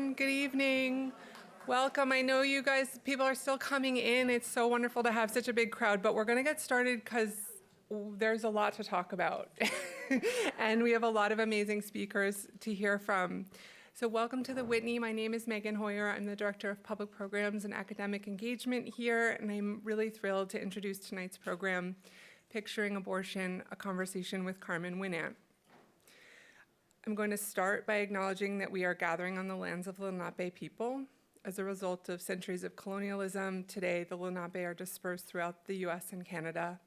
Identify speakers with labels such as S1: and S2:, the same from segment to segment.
S1: everyone. Good evening. Welcome. I know you guys, people are still coming in. It's so wonderful to have such a big crowd, but we're going to get started because there's a lot to talk about. And we have a lot of amazing speakers to hear from. So welcome to the Whitney. My name is Megan Hoyer. I'm the Director of Public Programs and Academic Engagement here, and I'm really thrilled to introduce tonight's program, Picturing Abortion, a conversation with Carmen Winant. I'm going to start by acknowledging that we are gathering on the lands of the Lenape people. As a result of centuries of colonialism, today the Lenape are dispersed throughout the US and Canada.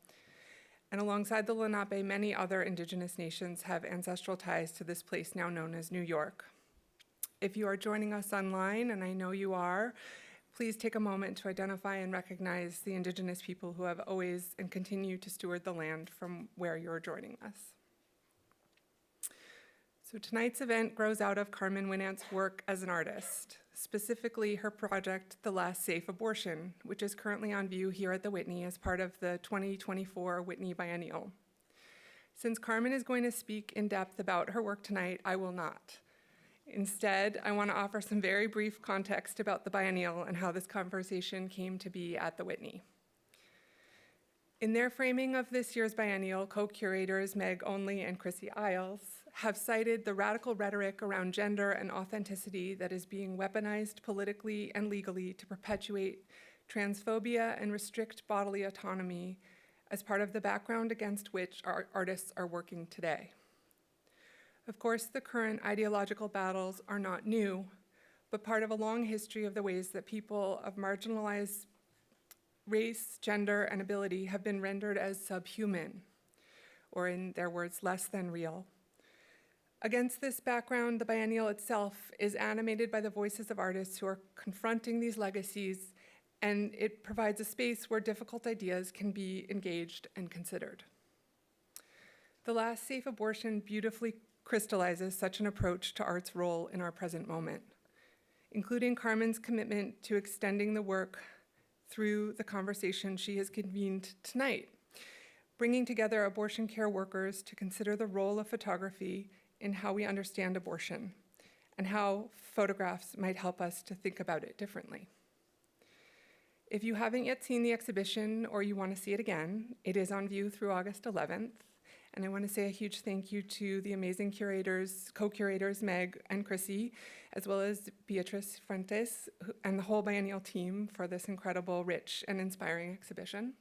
S1: And alongside the Lenape, many other indigenous nations have ancestral ties to this place now known as New York. If you are joining us online, and I know you are, please take a moment to identify and recognize the indigenous people who have always and continue to steward the land from where you're joining us. So tonight's event grows out of Carmen Winant's work as an artist, specifically her project, The Last Safe Abortion, which is currently on view here at the Whitney as part of the 2024 Whitney Biennial. Since Carmen is going to speak in depth about her work tonight, I will not. Instead, I want to offer some very brief context about the Biennial and how this conversation came to be at the Whitney. In their framing of this year's Biennial, co-curators Meg Onley and Chrissy Isles have cited the radical rhetoric around gender and authenticity that is being weaponized politically and legally to perpetuate transphobia and restrict bodily autonomy as part of the background against which our artists are working today. Of course, the current ideological battles are not new, but part of a long history of the ways that people of marginalized race, gender, and ability have been rendered as subhuman, or in their words, less than real. Against this background, the Biennial itself is animated by the voices of artists who are confronting these legacies, and it provides a space where difficult ideas can be engaged and considered. The Last Safe Abortion beautifully crystallizes such an approach to art's role in our present moment, including Carmen's commitment to extending the work through the conversation she has convened tonight, bringing together abortion care workers to consider the role of photography in how we understand abortion and how photographs might help us to think about it differently. If you haven't yet seen the exhibition or you want to see it again, it is on view through August 11th. And I want to say a huge thank you to the amazing curators, co-curators Meg and Chrissy, as well as Beatrice Fuentes and the whole Biennial team for this incredible, rich, and inspiring exhibition.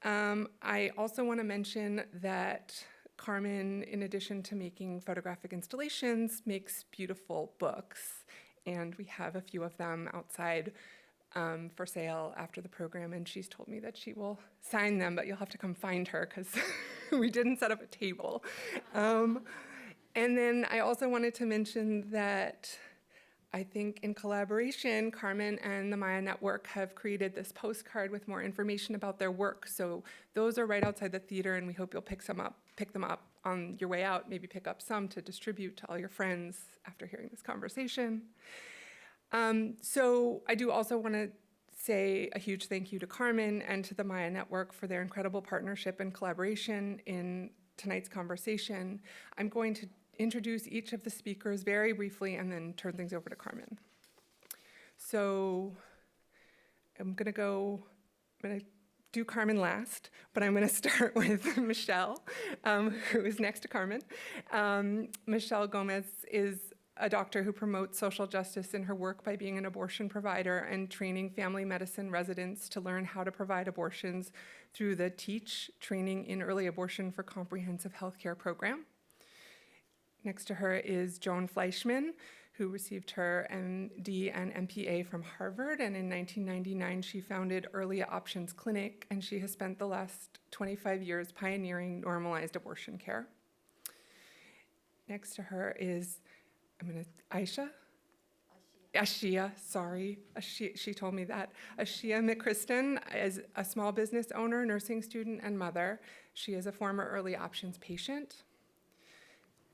S1: I also want to mention that Carmen, in addition to making photographic installations, makes beautiful books, and we have a few of them outside for sale after the program, and she's told me that she will sign them, but you'll have to come find her because we didn't set up a table. And then I also wanted to mention that I think in collaboration, Carmen and the MYA Network have created this postcard with more information about their work. So those are right outside the theater, and we hope you'll pick them up on your way out, maybe pick up some to distribute to all your friends after hearing this conversation. So I do also want to say a huge thank you to Carmen and to the MYA Network for their incredible partnership and collaboration in tonight's conversation. I'm going to introduce each of the speakers very briefly and then turn things over to Carmen. So I'm going to do Carmen last, but I'm going to start with Michelle, who is next to Carmen. Michelle Gomez is a doctor who promotes social justice in her work by being an abortion provider and training family medicine residents to learn how to provide abortions through the TEACH, Training in Early Abortion for Comprehensive Healthcare program. Next to her is Joan Fleischman, who received her MD and MPA from Harvard, and in 1999 she founded Early Options Clinic, and she has spent the last 25 years pioneering normalized abortion care. Next to her is Ashia, sorry. She told me that. Ashia McChristen is a small business owner, nursing student, and mother. She is a former Early Options patient.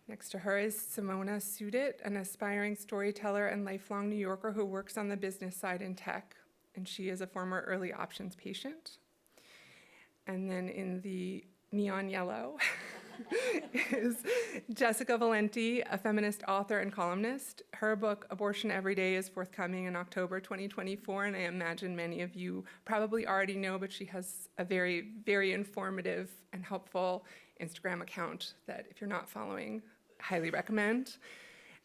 S1: Next to her is Simona Sudit, an aspiring storyteller and lifelong New Yorker who works on the business side in tech, and she is a former Early Options patient. And then in the neon yellow is Jessica Valenti, a feminist author and columnist. Her book, Abortion Every Day, is forthcoming in October 2024, and I imagine many of you probably already know, but she has a very, very informative and helpful Instagram account that, if you're not following, highly recommend.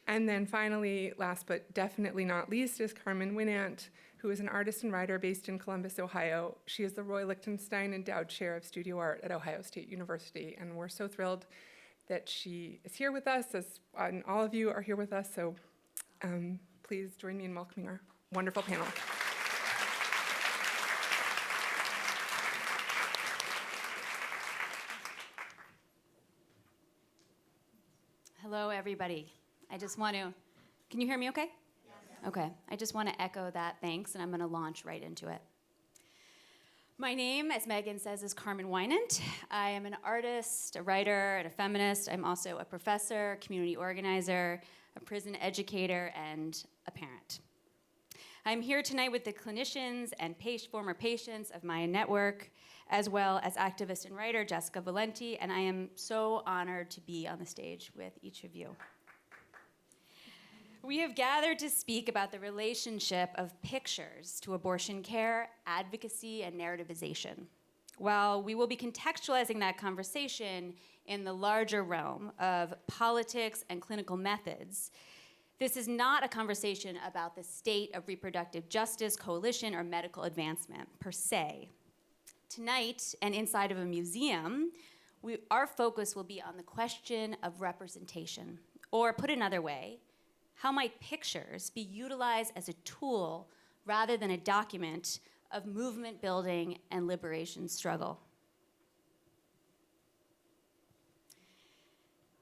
S1: And then finally, last but definitely not least, is Carmen Winant, who is an artist and writer based in Columbus, Ohio. She is the Roy Lichtenstein Endowed Chair of Studio Art at Ohio State University, and we're so thrilled that she is here with us, and all of you are here with us, so please join me in welcoming our wonderful panel.
S2: Hello, everybody. I just want to, can you hear me okay? Okay, I just want to echo that thanks, and I'm going to launch right into it. My name, as Megan says, is Carmen Winant. I am an artist, a writer, and a feminist. I'm also a professor, community organizer, a prison educator, and a parent. I'm here tonight with the clinicians and former patients of MYA Network, as well as activist and writer Jessica Valenti, and I am so honored to be on the stage with each of you. We have gathered to speak about the relationship of pictures to abortion care, advocacy, and narrativization. While we will be contextualizing that conversation in the larger realm of politics and clinical methods, this is not a conversation about the state of reproductive justice, coalition, or medical advancement per se. Tonight, and inside of a museum, our focus will be on the question of representation, or put another way, how might pictures be utilized as a tool rather than a document of movement building and liberation struggle?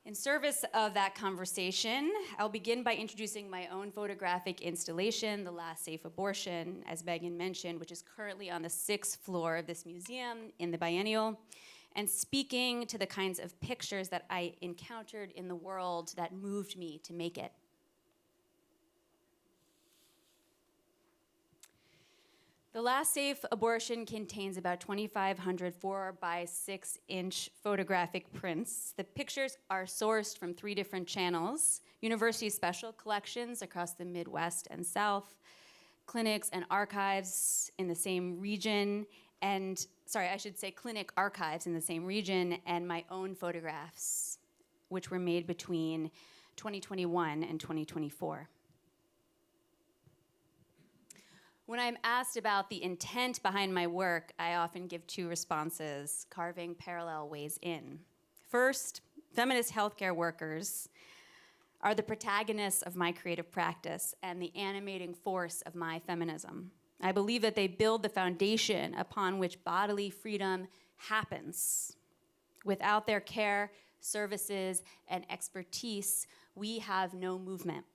S2: In service of that conversation, I'll begin by introducing my own photographic installation, The Last Safe Abortion, as Megan mentioned, which is currently on the 6th floor of this museum in the biennial, and speaking to the kinds of pictures that I encountered in the world that moved me to make it. The Last Safe Abortion contains about 2,500 4 by 6 inch photographic prints. The pictures are sourced from 3 different channels: university special collections across the Midwest and South, clinics and archives in the same region, clinic archives in the same region, and my own photographs, which were made between 2021 and 2024. When I'm asked about the intent behind my work, I often give 2 responses, carving parallel ways in. First, feminist healthcare workers are the protagonists of my creative practice and the animating force of my feminism. I believe that they build the foundation upon which bodily freedom happens. Without their care, services, and expertise, we have no movement.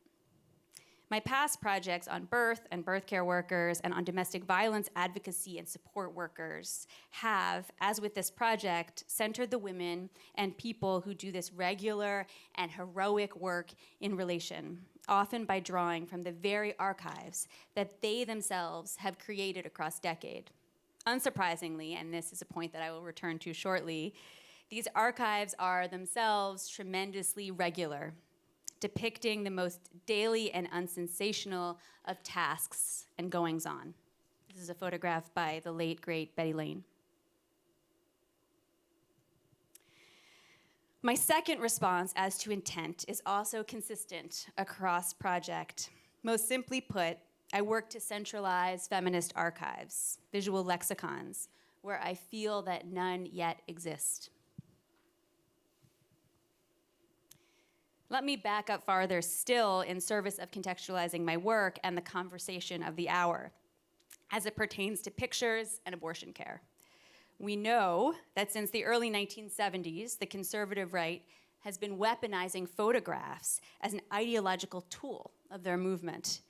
S2: My past projects on birth and birth care workers and on domestic violence advocacy and support workers have, as with this project, centered the women and people who do this regular and heroic work in relation, often by drawing from the very archives that they themselves have created across decades. Unsurprisingly, and this is a point that I will return to shortly, these archives are themselves tremendously regular, depicting the most daily and unsensational of tasks and goings-on. This is a photograph by the late, great Betty Lane. My second response as to intent is also consistent across project. Most simply put, I work to centralize feminist archives, visual lexicons, where I feel that none yet exist. Let me back up farther still in service of contextualizing my work and the conversation of the hour as it pertains to pictures and abortion care. We know that since the early 1970s, the conservative right has been weaponizing photographs as an ideological tool of their movement.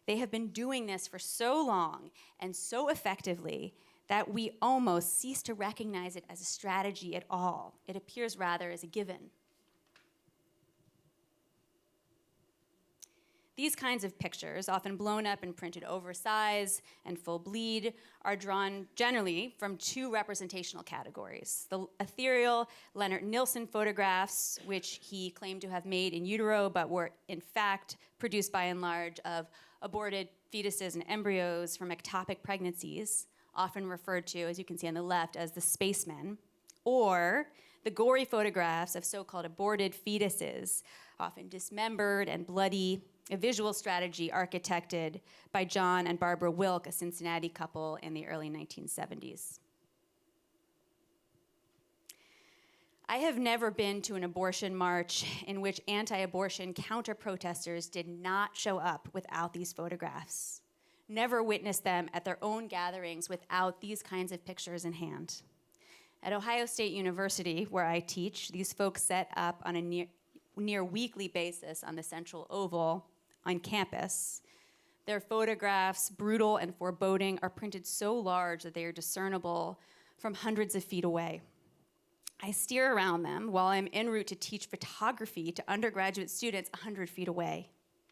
S2: They have been doing this for so long and so effectively that we almost cease to recognize it as a strategy at all. It appears rather as a given. These kinds of pictures, often blown up and printed oversize and full bleed, are drawn generally from two representational categories. The ethereal Leonard Nilsson photographs, which he claimed to have made in utero, but were in fact produced by and large of aborted fetuses and embryos from ectopic pregnancies, often referred to, as you can see on the left, as the spacemen, or the gory photographs of so-called aborted fetuses, often dismembered and bloody, a visual strategy architected by John and Barbara Wilk, a Cincinnati couple in the early 1970s. I have never been to an abortion march in which anti-abortion counter-protesters did not show up without these photographs. Never witnessed them at their own gatherings without these kinds of pictures in hand. At Ohio State University, where I teach, these folks set up on a near weekly basis on the Central Oval on campus. Their photographs, brutal and foreboding, are printed so large that they are discernible from hundreds of feet away. I steer around them while I'm en route to teach photography to undergraduate students 100 feet away,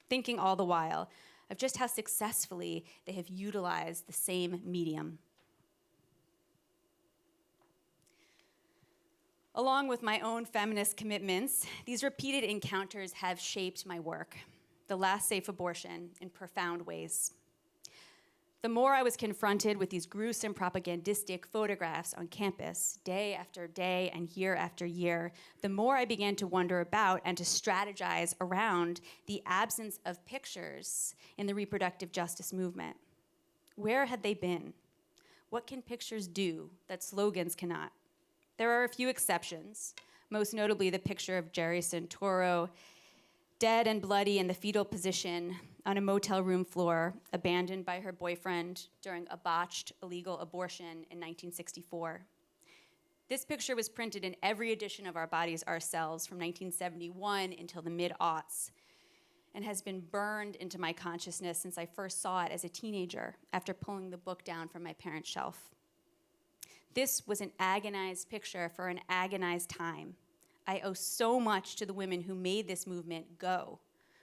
S2: thinking all the while of just how successfully they have utilized the same medium. Along with my own feminist commitments, these repeated encounters have shaped my work, The Last Safe Abortion, in profound ways. The more I was confronted with these gruesome propagandistic photographs on campus, day after day and year after year, the more I began to wonder about and to strategize around the absence of pictures in the reproductive justice movement. Where had they been? What can pictures do that slogans cannot? There are a few exceptions, most notably the picture of Jerry Santoro, dead and bloody in the fetal position on a motel room floor, abandoned by her boyfriend during a botched illegal abortion in 1964. This picture was printed in every edition of Our Bodies, Ourselves from 1971 until the mid-aughts, and has been burned into my consciousness since I first saw it as a teenager after pulling the book down from my parents' shelf. This was an agonized picture for an agonized time. I owe so much to the women who made this movement go,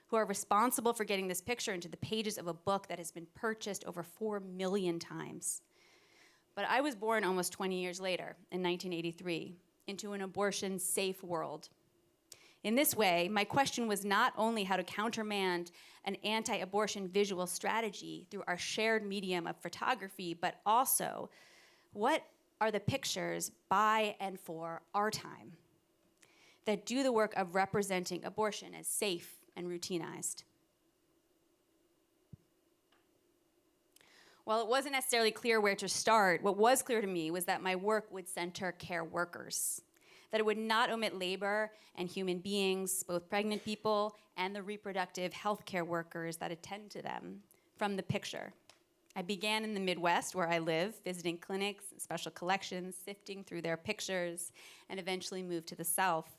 S2: who are responsible for getting this picture into the pages of a book that has been purchased over 4 million times. But I was born almost 20 years later, in 1983, into an abortion-safe world. In this way, my question was not only how to countermand an anti-abortion visual strategy through our shared medium of photography, but also what are the pictures by and for our time that do the work of representing abortion as safe and routinized. While it wasn't necessarily clear where to start, what was clear to me was that my work would center care workers, that it would not omit labor and human beings, both pregnant people and the reproductive health care workers that attend to them, from the picture. I began in the Midwest, where I live, visiting clinics and special collections, sifting through their pictures, and eventually moved to the South.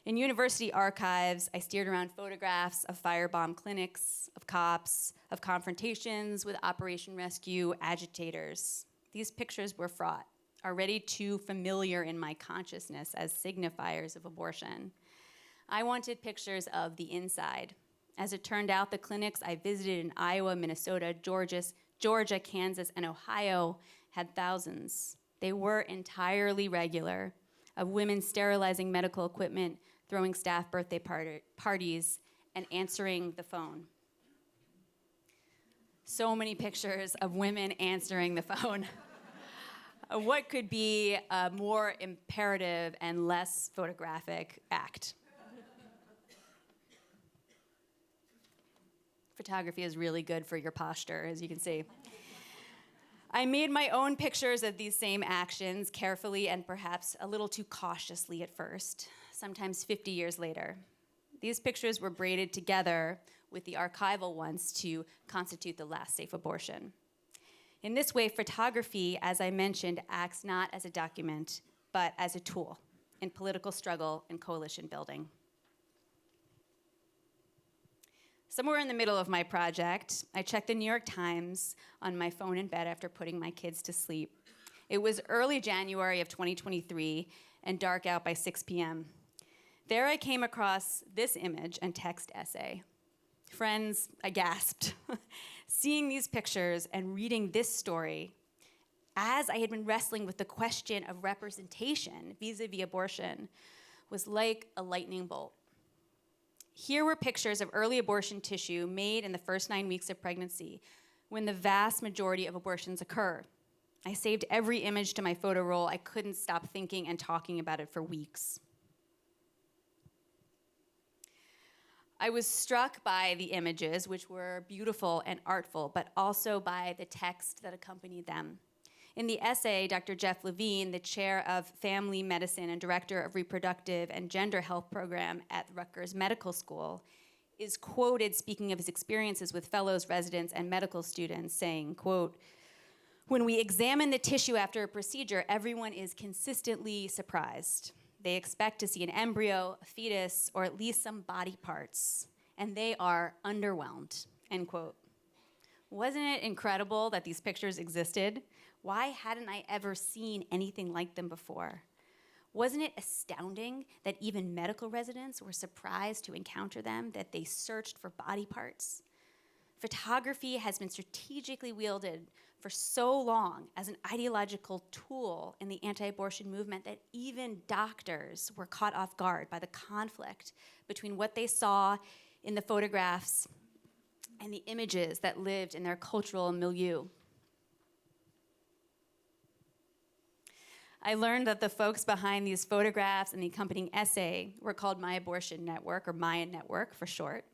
S2: In university archives, I steered around photographs of firebomb clinics, of cops, of confrontations with Operation Rescue agitators. These pictures were fraught, already too familiar in my consciousness as signifiers of abortion. I wanted pictures of the inside. As it turned out, the clinics I visited in Iowa, Minnesota, Georgia, Kansas, and Ohio had thousands. They were entirely regular, of women sterilizing medical equipment, throwing staff birthday parties, and answering the phone. So many pictures of women answering the phone. What could be a more imperative and less photographic act? Photography is really good for your posture, as you can see. I made my own pictures of these same actions carefully and perhaps a little too cautiously at first, sometimes 50 years later. These pictures were braided together with the archival ones to constitute The Last Safe Abortion. In this way, photography, as I mentioned, acts not as a document, but as a tool in political struggle and coalition building. Somewhere in the middle of my project, I checked the New York Times on my phone in bed after putting my kids to sleep. It was early January of 2023 and dark out by 6 p.m. There I came across this image and text essay. Friends, I gasped. Seeing these pictures and reading this story, as I had been wrestling with the question of representation vis-a-vis abortion, was like a lightning bolt. Here were pictures of early abortion tissue made in the first 9 weeks of pregnancy, when the vast majority of abortions occur. I saved every image to my photo roll. I couldn't stop thinking and talking about it for weeks. I was struck by the images, which were beautiful and artful, but also by the text that accompanied them. In the essay, Dr. Jeff Levine, the chair of family medicine and director of reproductive and gender health program at Rutgers Medical School, is quoted speaking of his experiences with fellows, residents, and medical students, saying, quote, "When we examine the tissue after a procedure, everyone is consistently surprised. They expect to see an embryo, a fetus, or at least some body parts, and they are underwhelmed," end quote. Wasn't it incredible that these pictures existed? Why hadn't I ever seen anything like them before? Wasn't it astounding that even medical residents were surprised to encounter them, that they searched for body parts? Photography has been strategically wielded for so long as an ideological tool in the anti-abortion movement that even doctors were caught off guard by the conflict between what they saw in the photographs and the images that lived in their cultural milieu. I learned that the folks behind these photographs and the accompanying essay were called MYA Network, or MYA Network for short,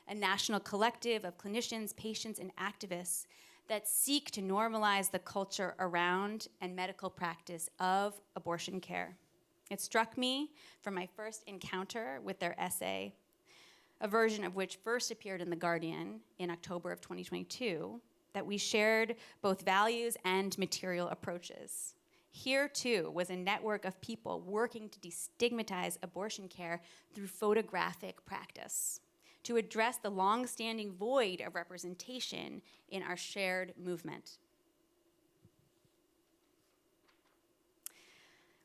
S2: a national collective of clinicians, patients, and activists that seek to normalize the culture around and medical practice of abortion care. It struck me from my first encounter with their essay, a version of which first appeared in The Guardian in October of 2022, that we shared both values and material approaches. Here, too, was a network of people working to destigmatize abortion care through photographic practice, to address the long-standing void of representation in our shared movement.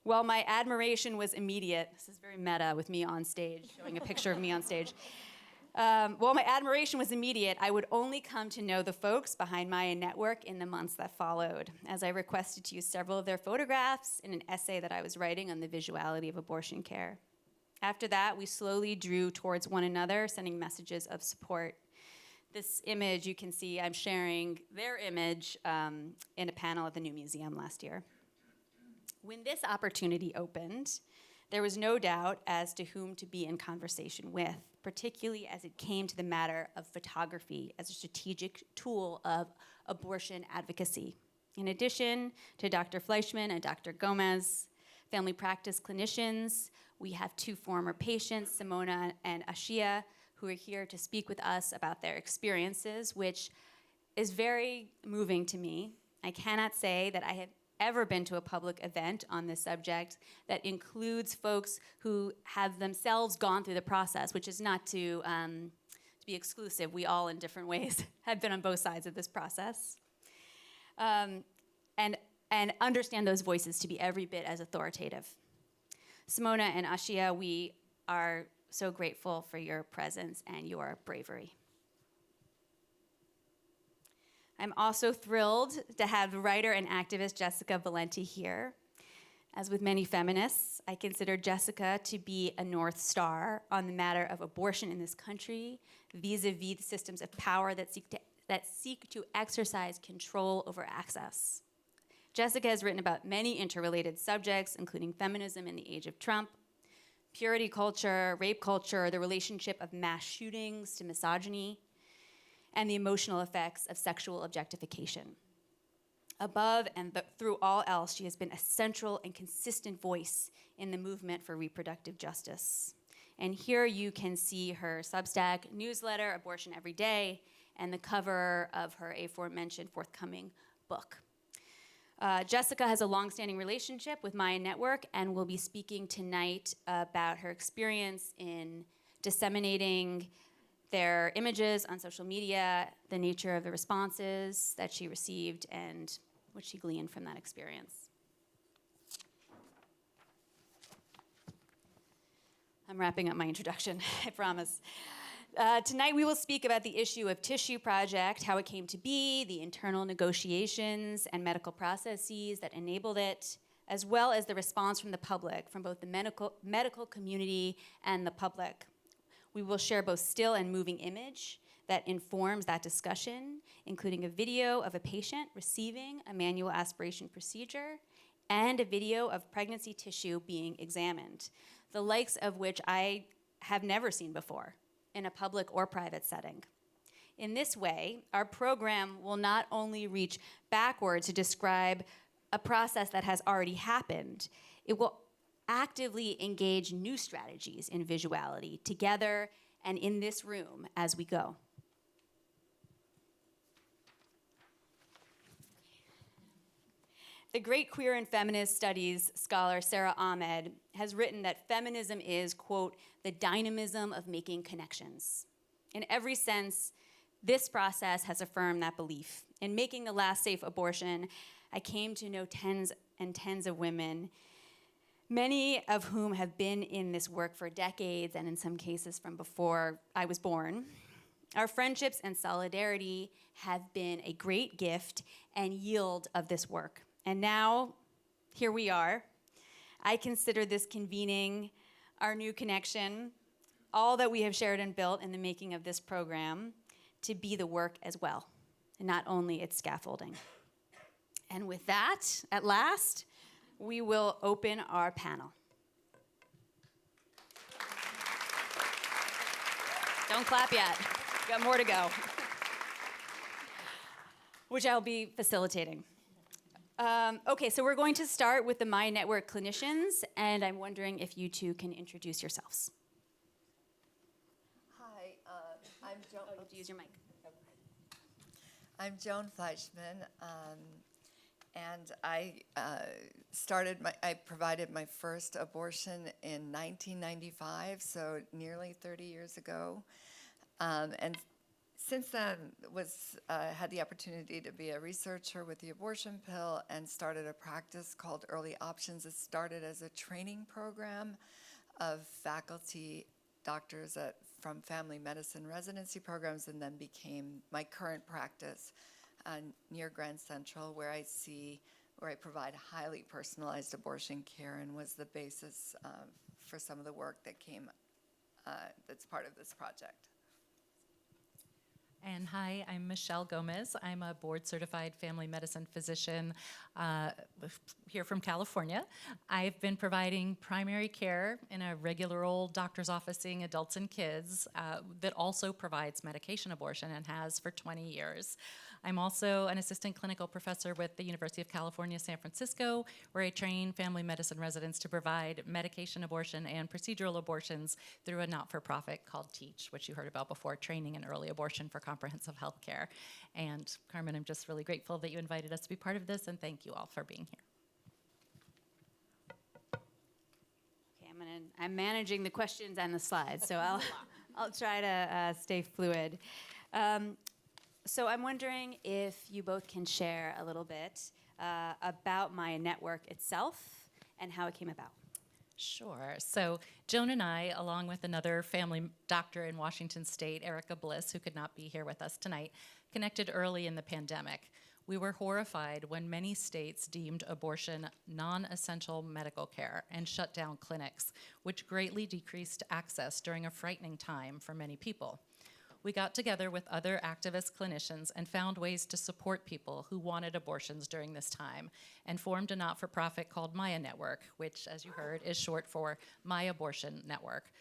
S2: While my admiration was immediate, this is very meta with me on stage, showing a picture of me on stage. While my admiration was immediate, I would only come to know the folks behind MYA Network in the months that followed, as I requested to use several of their photographs in an essay that I was writing on the visuality of abortion care. After that, we slowly drew towards one another, sending messages of support. This image, you can see I'm sharing their image in a panel at the New Museum last year. When this opportunity opened, there was no doubt as to whom to be in conversation with, particularly as it came to the matter of photography as a strategic tool of abortion advocacy. In addition to Dr. Fleischman and Dr. Gomez, family practice clinicians, we have two former patients, Simona and Ashia, who are here to speak with us about their experiences, which is very moving to me. I cannot say that I have ever been to a public event on this subject that includes folks who have themselves gone through the process, which is not to be exclusive. We all, in different ways, have been on both sides of this process. And understand those voices to be every bit as authoritative. Simona and Ashia, we are so grateful for your presence and your bravery. I'm also thrilled to have writer and activist Jessica Valenti here. As with many feminists, I consider Jessica to be a North Star on the matter of abortion in this country, vis-a-vis the systems of power that seek to exercise control over access. Jessica has written about many interrelated subjects, including feminism in the age of Trump, purity culture, rape culture, the relationship of mass shootings to misogyny, and the emotional effects of sexual objectification. Above and through all else, she has been a central and consistent voice in the movement for reproductive justice. And here you can see her Substack newsletter, Abortion Every Day, and the cover of her aforementioned forthcoming book. Jessica has a longstanding relationship with MYA Network and will be speaking tonight about her experience in disseminating their images on social media, the nature of the responses that she received, and what she gleaned from that experience. I'm wrapping up my introduction, I promise. Tonight we will speak about the issue of Tissue Project, how it came to be, the internal negotiations and medical processes that enabled it, as well as the response from the public, from both the medical community and the public. We will share both still and moving image that informs that discussion, including a video of a patient receiving a manual aspiration procedure and a video of pregnancy tissue being examined, the likes of which I have never seen before in a public or private setting. In this way, our program will not only reach backwards to describe a process that has already happened, it will actively engage new strategies in visuality together and in this room as we go. The great queer and feminist studies scholar Sarah Ahmed has written that feminism is, quote, the dynamism of making connections. In every sense, this process has affirmed that belief. In making the last safe abortion, I came to know tens and tens of women, many of whom have been in this work for decades and in some cases from before I was born. Our friendships and solidarity have been a great gift and yield of this work. And now, here we are. I consider this convening, our new connection, all that we have shared and built in the making of this program, to be the work as well, and not only its scaffolding. And with that, at last, we will open our panel. Don't clap yet. Got more to go. Which I'll be facilitating. Okay, so we're going to start with the MYA Network clinicians, and I'm wondering if you two can introduce yourselves.
S3: Hi, I'm Joan.
S2: Oh, you have to use your mic.
S3: I'm Joan Fleischman, and I provided my first abortion in 1995, so nearly 30 years ago, and since then had the opportunity to be a researcher with the abortion pill and started a practice called Early Options. It started as a training program of faculty doctors from family medicine residency programs, and then became my current practice near Grand Central, where I provide highly personalized abortion care, and was the basis for some of the work that that's part of this project.
S4: And hi, I'm Michelle Gomez. I'm a board-certified family medicine physician here from California. I've been providing primary care in a regular old doctor's office seeing adults and kids that also provides medication abortion and has for 20 years. I'm also an assistant clinical professor with the University of California, San Francisco, where I train family medicine residents to provide medication abortion and procedural abortions through a not-for-profit called TEACH, which you heard about before, Training in Early Abortion for Comprehensive Health Care. And Carmen, I'm just really grateful that you invited us to be part of this, and thank you all for being here.
S2: Okay, I'm managing the questions and the slides, so I'll try to stay fluid. So I'm wondering if you both can share a little bit about MYA Network itself and how it came about.
S4: Sure. So Joan and I, along with another family doctor in Washington State, Erica Bliss, who could not be here with us tonight, connected early in the pandemic. We were horrified when many states deemed abortion non-essential medical care and shut down clinics, which greatly decreased access during a frightening time for many people. We got together with other activist clinicians and found ways to support people who wanted abortions during this time, and formed a not-for-profit called MYA Network, which, as you heard, is short for My Abortion Network.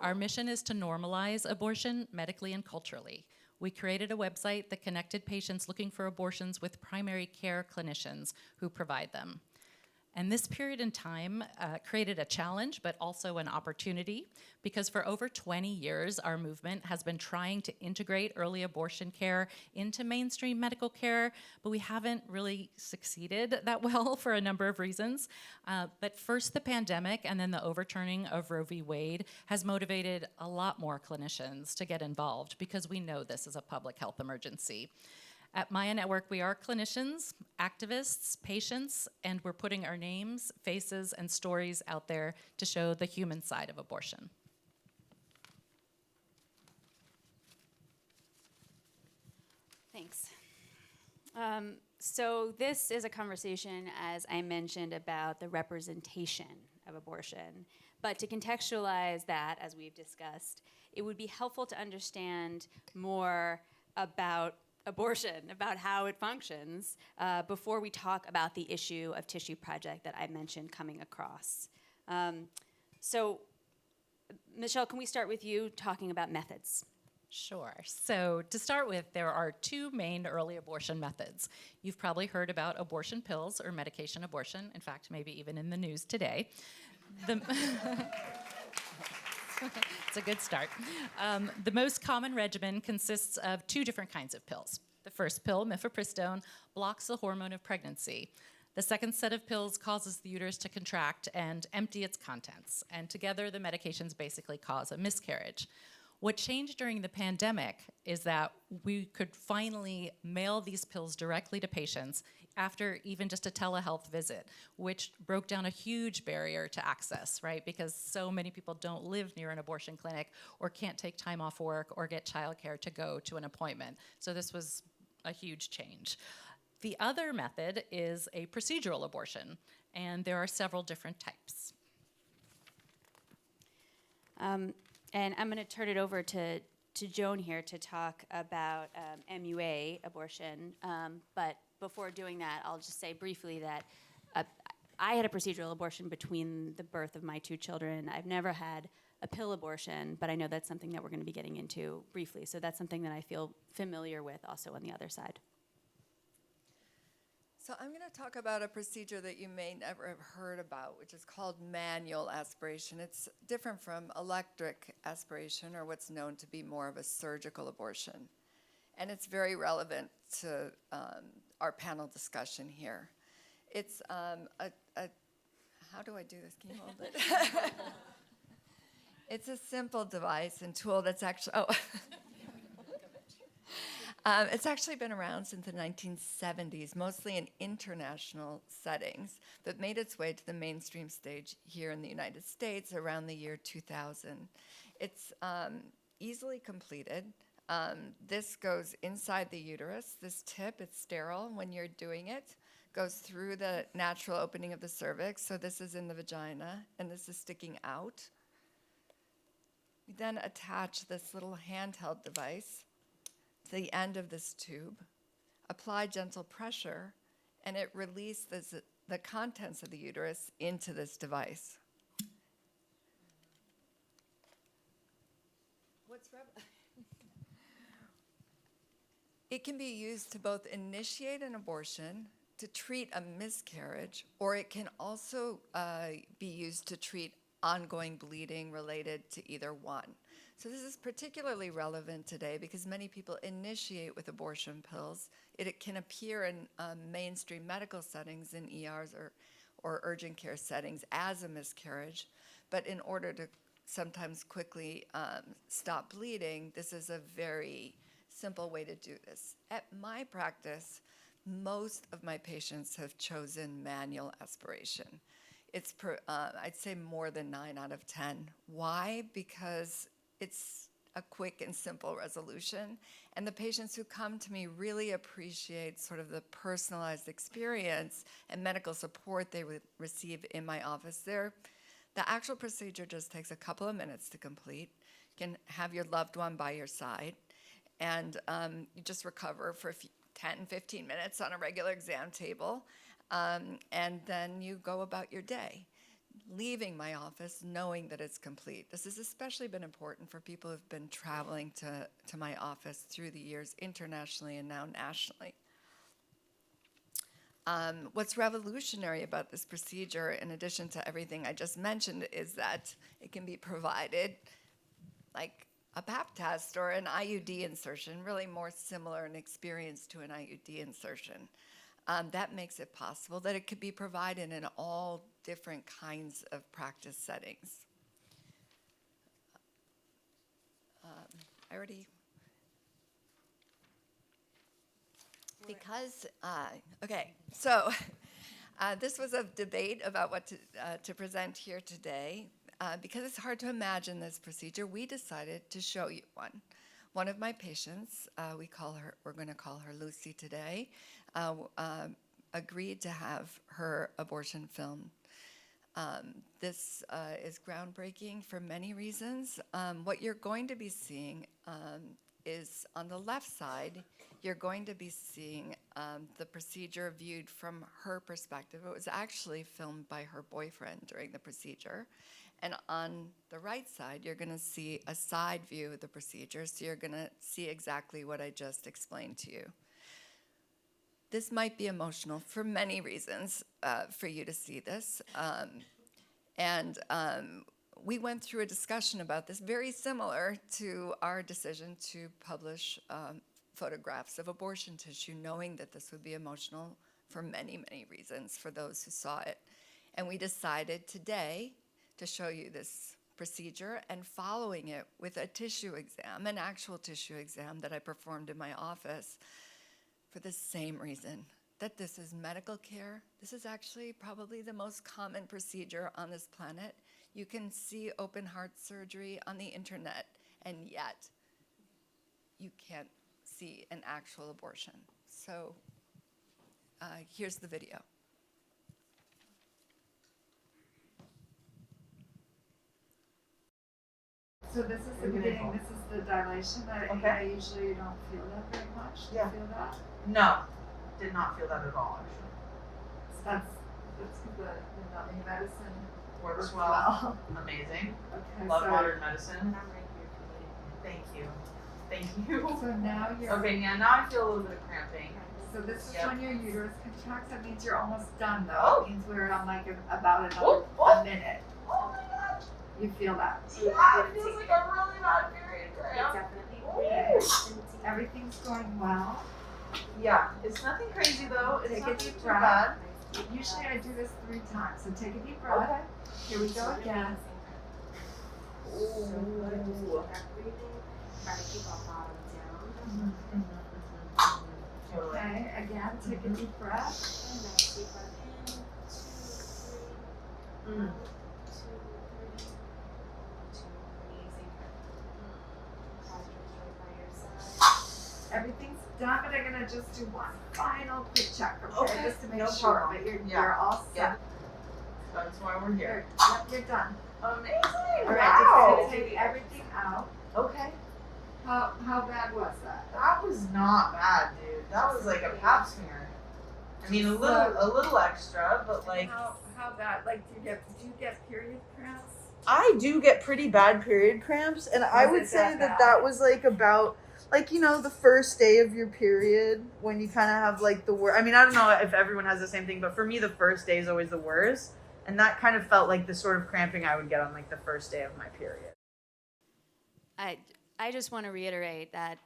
S4: Our mission is to normalize abortion medically and culturally. We created a website that connected patients looking for abortions with primary care clinicians who provide them. And this period in time created a challenge, but also an opportunity, because for over 20 years, our movement has been trying to integrate early abortion care into mainstream medical care, but we haven't really succeeded that well for a number of reasons. But first, the pandemic, and then the overturning of Roe v. Wade has motivated a lot more clinicians to get involved, because we know this is a public health emergency. At MYA Network, we are clinicians, activists, patients, and we're putting our names, faces, and stories out there to show the human side of abortion.
S2: Thanks. So this is a conversation, as I mentioned, about the representation of abortion. But to contextualize that, as we've discussed, it would be helpful to understand more about abortion, about how it functions, before we talk about the issue of tissue project that I mentioned coming across. So, Michelle, can we start with you talking about methods?
S4: Sure. So to start with, there are two main early abortion methods. You've probably heard about abortion pills or medication abortion. In fact, maybe even in the news today. It's a good start. The most common regimen consists of two different kinds of pills. The first pill, mifepristone, blocks the hormone of pregnancy. The second set of pills causes the uterus to contract and empty its contents. And together, the medications basically cause a miscarriage. What changed during the pandemic is that we could finally mail these pills directly to patients after even just a telehealth visit, which broke down a huge barrier to access, right? Because so many people don't live near an abortion clinic or can't take time off work or get childcare to go to an appointment. So this was a huge change. The other method is a procedural abortion, and there are several different types.
S2: And I'm going to turn it over to Joan here to talk about MUA abortion. But before doing that, I'll just say briefly that I had a procedural abortion between the birth of my two children. I've never had a pill abortion, but I know that's something that we're going to be getting into briefly. So that's something that I feel familiar with also on the other side.
S3: So I'm going to talk about a procedure that you may never have heard about, which is called manual aspiration. It's different from electric aspiration, or what's known to be more of a surgical abortion. And it's very relevant to our panel discussion here. It's how do I do this? Can you hold it? It's a simple device and tool that's actually, it's actually been around since the 1970s, mostly in international settings, but made its way to the mainstream stage here in the United States around the year 2000. It's easily completed. This goes inside the uterus. This tip, it's sterile when you're doing it, goes through the natural opening of the cervix. So this is in the vagina, and this is sticking out. We then attach this little handheld device to the end of this tube, apply gentle pressure, and it releases the contents of the uterus into this device. It can be used to both initiate an abortion, to treat a miscarriage, or it can also be used to treat ongoing bleeding related to either one. So this is particularly relevant today because many people initiate with abortion pills. It can appear in mainstream medical settings in ERs or urgent care settings as a miscarriage, but in order to sometimes quickly stop bleeding, this is a very simple way to do this. At my practice, most of my patients have chosen manual aspiration. It's, I'd say, more than 9 out of 10. Why? Because it's a quick and simple resolution, and the patients who come to me really appreciate sort of the personalized experience and medical support they would receive in my office there. The actual procedure just takes a couple of minutes to complete. You can have your loved one by your side, and you just recover for 10, 15 minutes on a regular exam table, and then you go about your day, leaving my office knowing that it's complete. This has especially been important for people who've been traveling to my office through the years internationally and now nationally. What's revolutionary about this procedure, in addition to everything I just mentioned, is that it can be provided like a Pap test or an IUD insertion, really more similar in experience to an IUD insertion. That makes it possible that it could be provided in all different kinds of practice settings. This was a debate about what to present here today. Because it's hard to imagine this procedure, we decided to show you one. one of my patients, we're going to call her Lucy today, agreed to have her abortion filmed. This is groundbreaking for many reasons. What you're going to be seeing is on the left side, you're going to be seeing the procedure viewed from her perspective. It was actually filmed by her boyfriend during the procedure. And on the right side, you're going to see a side view of the procedure, so you're going to see exactly what I just explained to you. This might be emotional for many reasons for you to see this. We went through a discussion about this very similar to our decision to publish photographs of abortion tissue, knowing that this would be emotional for many, many reasons for those who saw it. And we decided today to show you this procedure and following it with a tissue exam, an actual tissue exam that I performed in my office for the same reason, that this is medical care. This is actually probably the most common procedure on this planet. You can see open heart surgery on the internet, and yet you can't see an actual abortion. So here's the video.
S5: So this is the beginning, this is the dilation. I usually don't feel that very much. Do you feel that?
S6: No, did not feel that at all, actually.
S5: So that's the numbing medicine
S6: Works well. Amazing.
S5: Okay,
S6: Love
S5: so,
S6: modern medicine. Thank you. Thank you.
S5: so now you're,
S6: Okay, now I feel a little bit of cramping.
S5: so this is
S6: Yep.
S5: when your uterus contracts. That means you're almost done though.
S6: Oh.
S5: It means we're on like about another
S6: Oh.
S5: minute.
S6: Oh my gosh.
S5: You feel that?
S6: Yeah, it feels like a really bad period cramp.
S5: Okay. Everything's going well.
S6: Yeah, it's nothing crazy though. It's
S5: Take a
S6: not
S5: deep
S6: too
S5: breath.
S6: bad.
S5: Usually I do this 3 times. So take a deep breath.
S6: Okay.
S5: Here we go again.
S6: Ooh. Totally.
S5: Okay, again, take a deep breath.
S6: Mm.
S5: Everything's done, but I'm gonna just do one final quick check, okay?
S6: Okay,
S5: Just to make
S6: no
S5: sure,
S6: problem.
S5: but you're
S6: Yeah.
S5: all set.
S6: Yeah. That's why we're here.
S5: Yep, you're done.
S6: Amazing.
S5: All right,
S6: Wow.
S5: just gonna take everything out.
S6: Okay.
S5: How bad was that?
S6: That was not bad, dude. That was like a pap smear. I mean, a little extra, but like.
S5: How bad? Like, do you get period cramps?
S6: I do get pretty bad period cramps, and I
S5: Was
S6: would
S5: it
S6: say
S5: that
S6: that
S5: bad?
S6: that was like about, like, you know, the first day of your period when you kind of have like the worst. I mean, I don't know if everyone has the same thing, but for me, the first day is always the worst, and that kind of felt like the sort of cramping I would get on like the first day of my period.
S2: I just want to reiterate that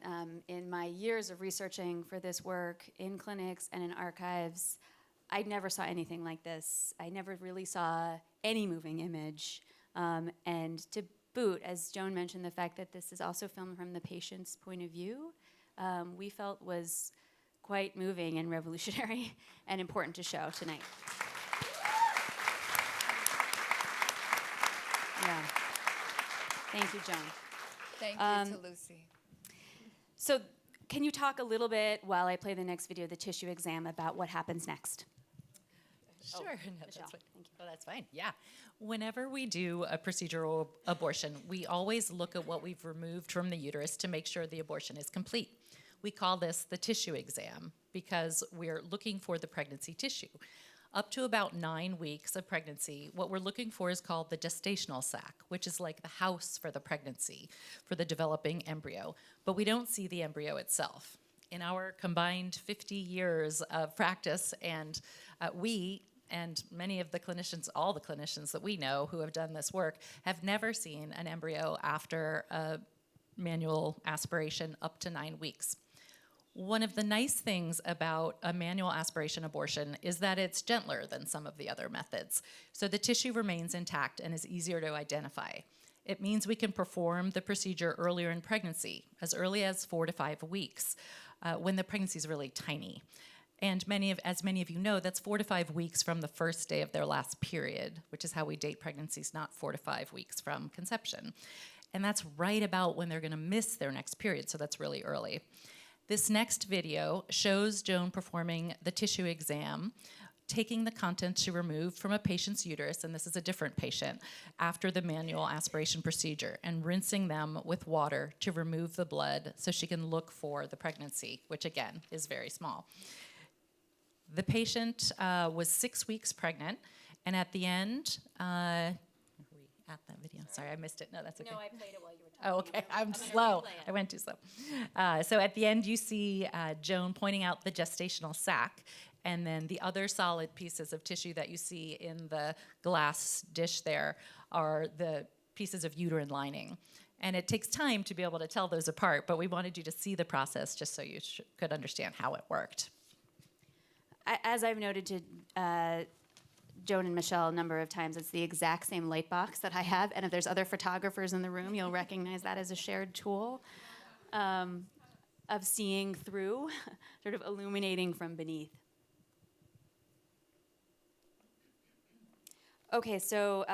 S2: in my years of researching for this work in clinics and in archives, I never saw anything like this. I never really saw any moving image. And to boot, as Joan mentioned, the fact that this is also filmed from the patient's point of view, we felt was quite moving and revolutionary and important to show tonight. Yeah. Thank you, Joan.
S3: Thank you to Lucy.
S2: So can you talk a little bit, while I play the next video, the tissue exam, about what happens next?
S4: Sure. No, that's
S2: Michelle,
S4: fine.
S2: thank you.
S4: Oh, that's fine. Yeah. Whenever we do a procedural abortion, we always look at what we've removed from the uterus to make sure the abortion is complete. We call this the tissue exam because we're looking for the pregnancy tissue. Up to about 9 weeks of pregnancy, what we're looking for is called the gestational sac, which is like the house for the pregnancy, for the developing embryo. But we don't see the embryo itself. In our combined 50 years of practice, and we and many of the clinicians, all the clinicians that we know who have done this work, have never seen an embryo after a manual aspiration up to 9 weeks. One of the nice things about a manual aspiration abortion is that it's gentler than some of the other methods. So the tissue remains intact and is easier to identify. It means we can perform the procedure earlier in pregnancy, as early as 4 to 5 weeks, when the pregnancy is really tiny. And as many of you know, that's 4 to 5 weeks from the first day of their last period, which is how we date pregnancies, not 4 to 5 weeks from conception. And that's right about when they're going to miss their next period, so that's really early. This next video shows Joan performing the tissue exam, taking the contents she removed from a patient's uterus, and this is a different patient, after the manual aspiration procedure, and rinsing them with water to remove the blood so she can look for the pregnancy, which again is very small. The patient was 6 weeks pregnant, and at the end, are we at that video? Sorry, I missed it. No, that's okay.
S2: No, I played it while you were talking.
S4: Oh, okay. I'm slow. I went too slow. So at the end, you see Joan pointing out the gestational sac, and then the other solid pieces of tissue that you see in the glass dish there are the pieces of uterine lining. And it takes time to be able to tell those apart, but we wanted you to see the process just so you could understand how it worked.
S2: As I've noted to Joan and Michelle a number of times, it's the exact same light box that I have, and if there's other photographers in the room, you'll recognize that as a shared tool of seeing through, sort of illuminating from beneath. Okay, so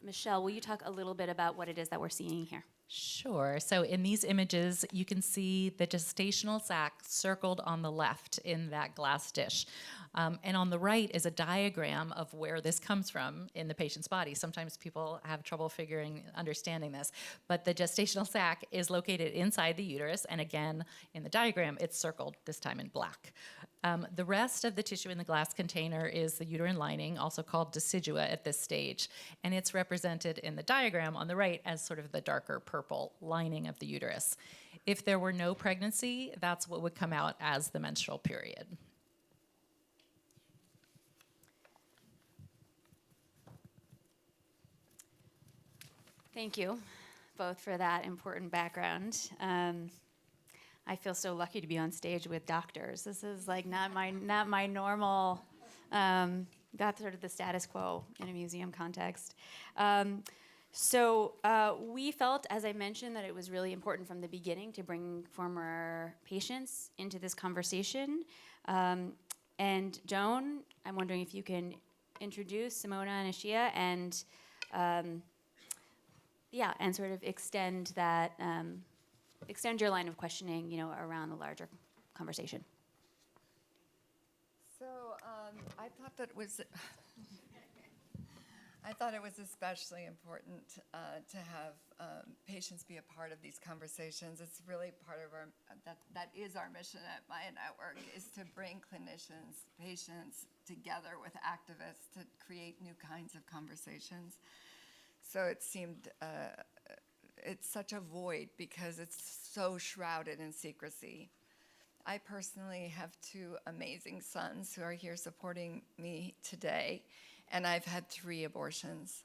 S2: Michelle, will you talk a little bit about what it is that we're seeing here?
S4: Sure. So in these images, you can see the gestational sac circled on the left in that glass dish. And on the right is a diagram of where this comes from in the patient's body. Sometimes people have trouble understanding this. But the gestational sac is located inside the uterus. And again, in the diagram, it's circled, this time in black. The rest of the tissue in the glass container is the uterine lining, also called decidua at this stage. And it's represented in the diagram on the right as sort of the darker purple lining of the uterus. If there were no pregnancy, that's what would come out as the menstrual period.
S2: Thank you both for that important background. I feel so lucky to be on stage with doctors. This is like not my normal, that's sort of the status quo in a museum context. So we felt, as I mentioned, that it was really important from the beginning to bring former patients into this conversation. And Joan, I'm wondering if you can introduce Simona and Ashia and and sort of extend that, extend your line of questioning, around the larger conversation.
S3: So I thought that was, I thought it was especially important to have patients be a part of these conversations. It's really part of our, that is our mission at MYA Network, is to bring clinicians, patients together with activists to create new kinds of conversations. So it seemed, it's such a void because it's so shrouded in secrecy. I personally have two amazing sons who are here supporting me today, and I've had 3 abortions.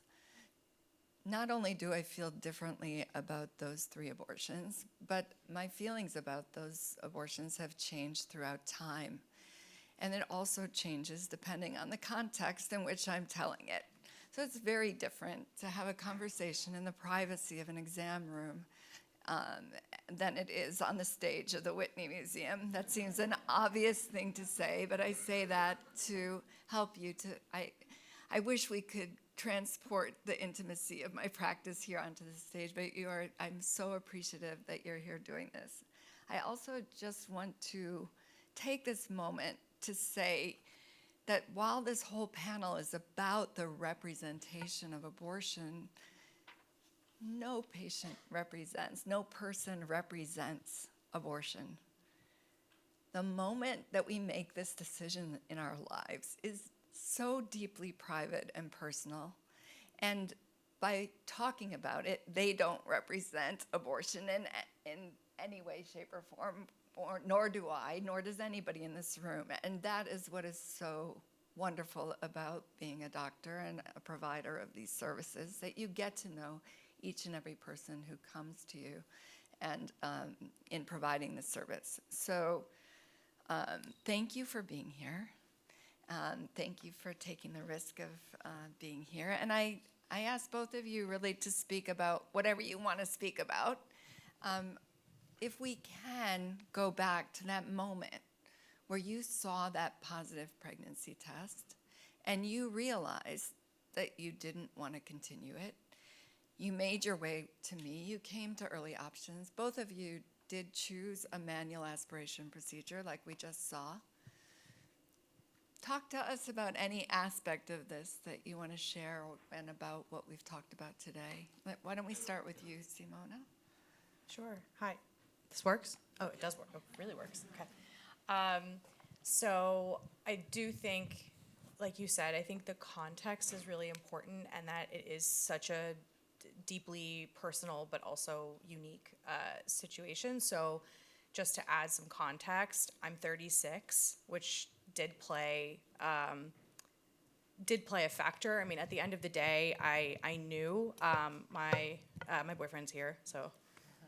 S3: Not only do I feel differently about those 3 abortions, but my feelings about those abortions have changed throughout time. And it also changes depending on the context in which I'm telling it. So it's very different to have a conversation in the privacy of an exam room than it is on the stage of the Whitney Museum. That seems an obvious thing to say, but I say that to help you to, I wish we could transport the intimacy of my practice here onto the stage, but I'm so appreciative that you're here doing this. I also just want to take this moment to say that while this whole panel is about the representation of abortion, no patient represents, no person represents abortion. The moment that we make this decision in our lives is so deeply private and personal. And by talking about it, they don't represent abortion in any way, shape, or form, nor do I, nor does anybody in this room. And that is what is so wonderful about being a doctor and a provider of these services, that you get to know each and every person who comes to you and in providing the service. So thank you for being here. Thank you for taking the risk of being here. And I ask both of you really to speak about whatever you want to speak about. If we can go back to that moment where you saw that positive pregnancy test and you realized that you didn't want to continue it, you made your way to me. You came to early options. Both of you did choose a manual aspiration procedure like we just saw. Talk to us about any aspect of this that you want to share and about what we've talked about today. Why don't we start with you, Simona?
S7: Sure. Hi. This works? Oh, it does work. Oh, it really works. Okay. So I do think, like you said, I think the context is really important, and that it is such a deeply personal but also unique situation. So just to add some context, I'm 36, which did play a factor. I mean, at the end of the day, I knew my boyfriend's here, so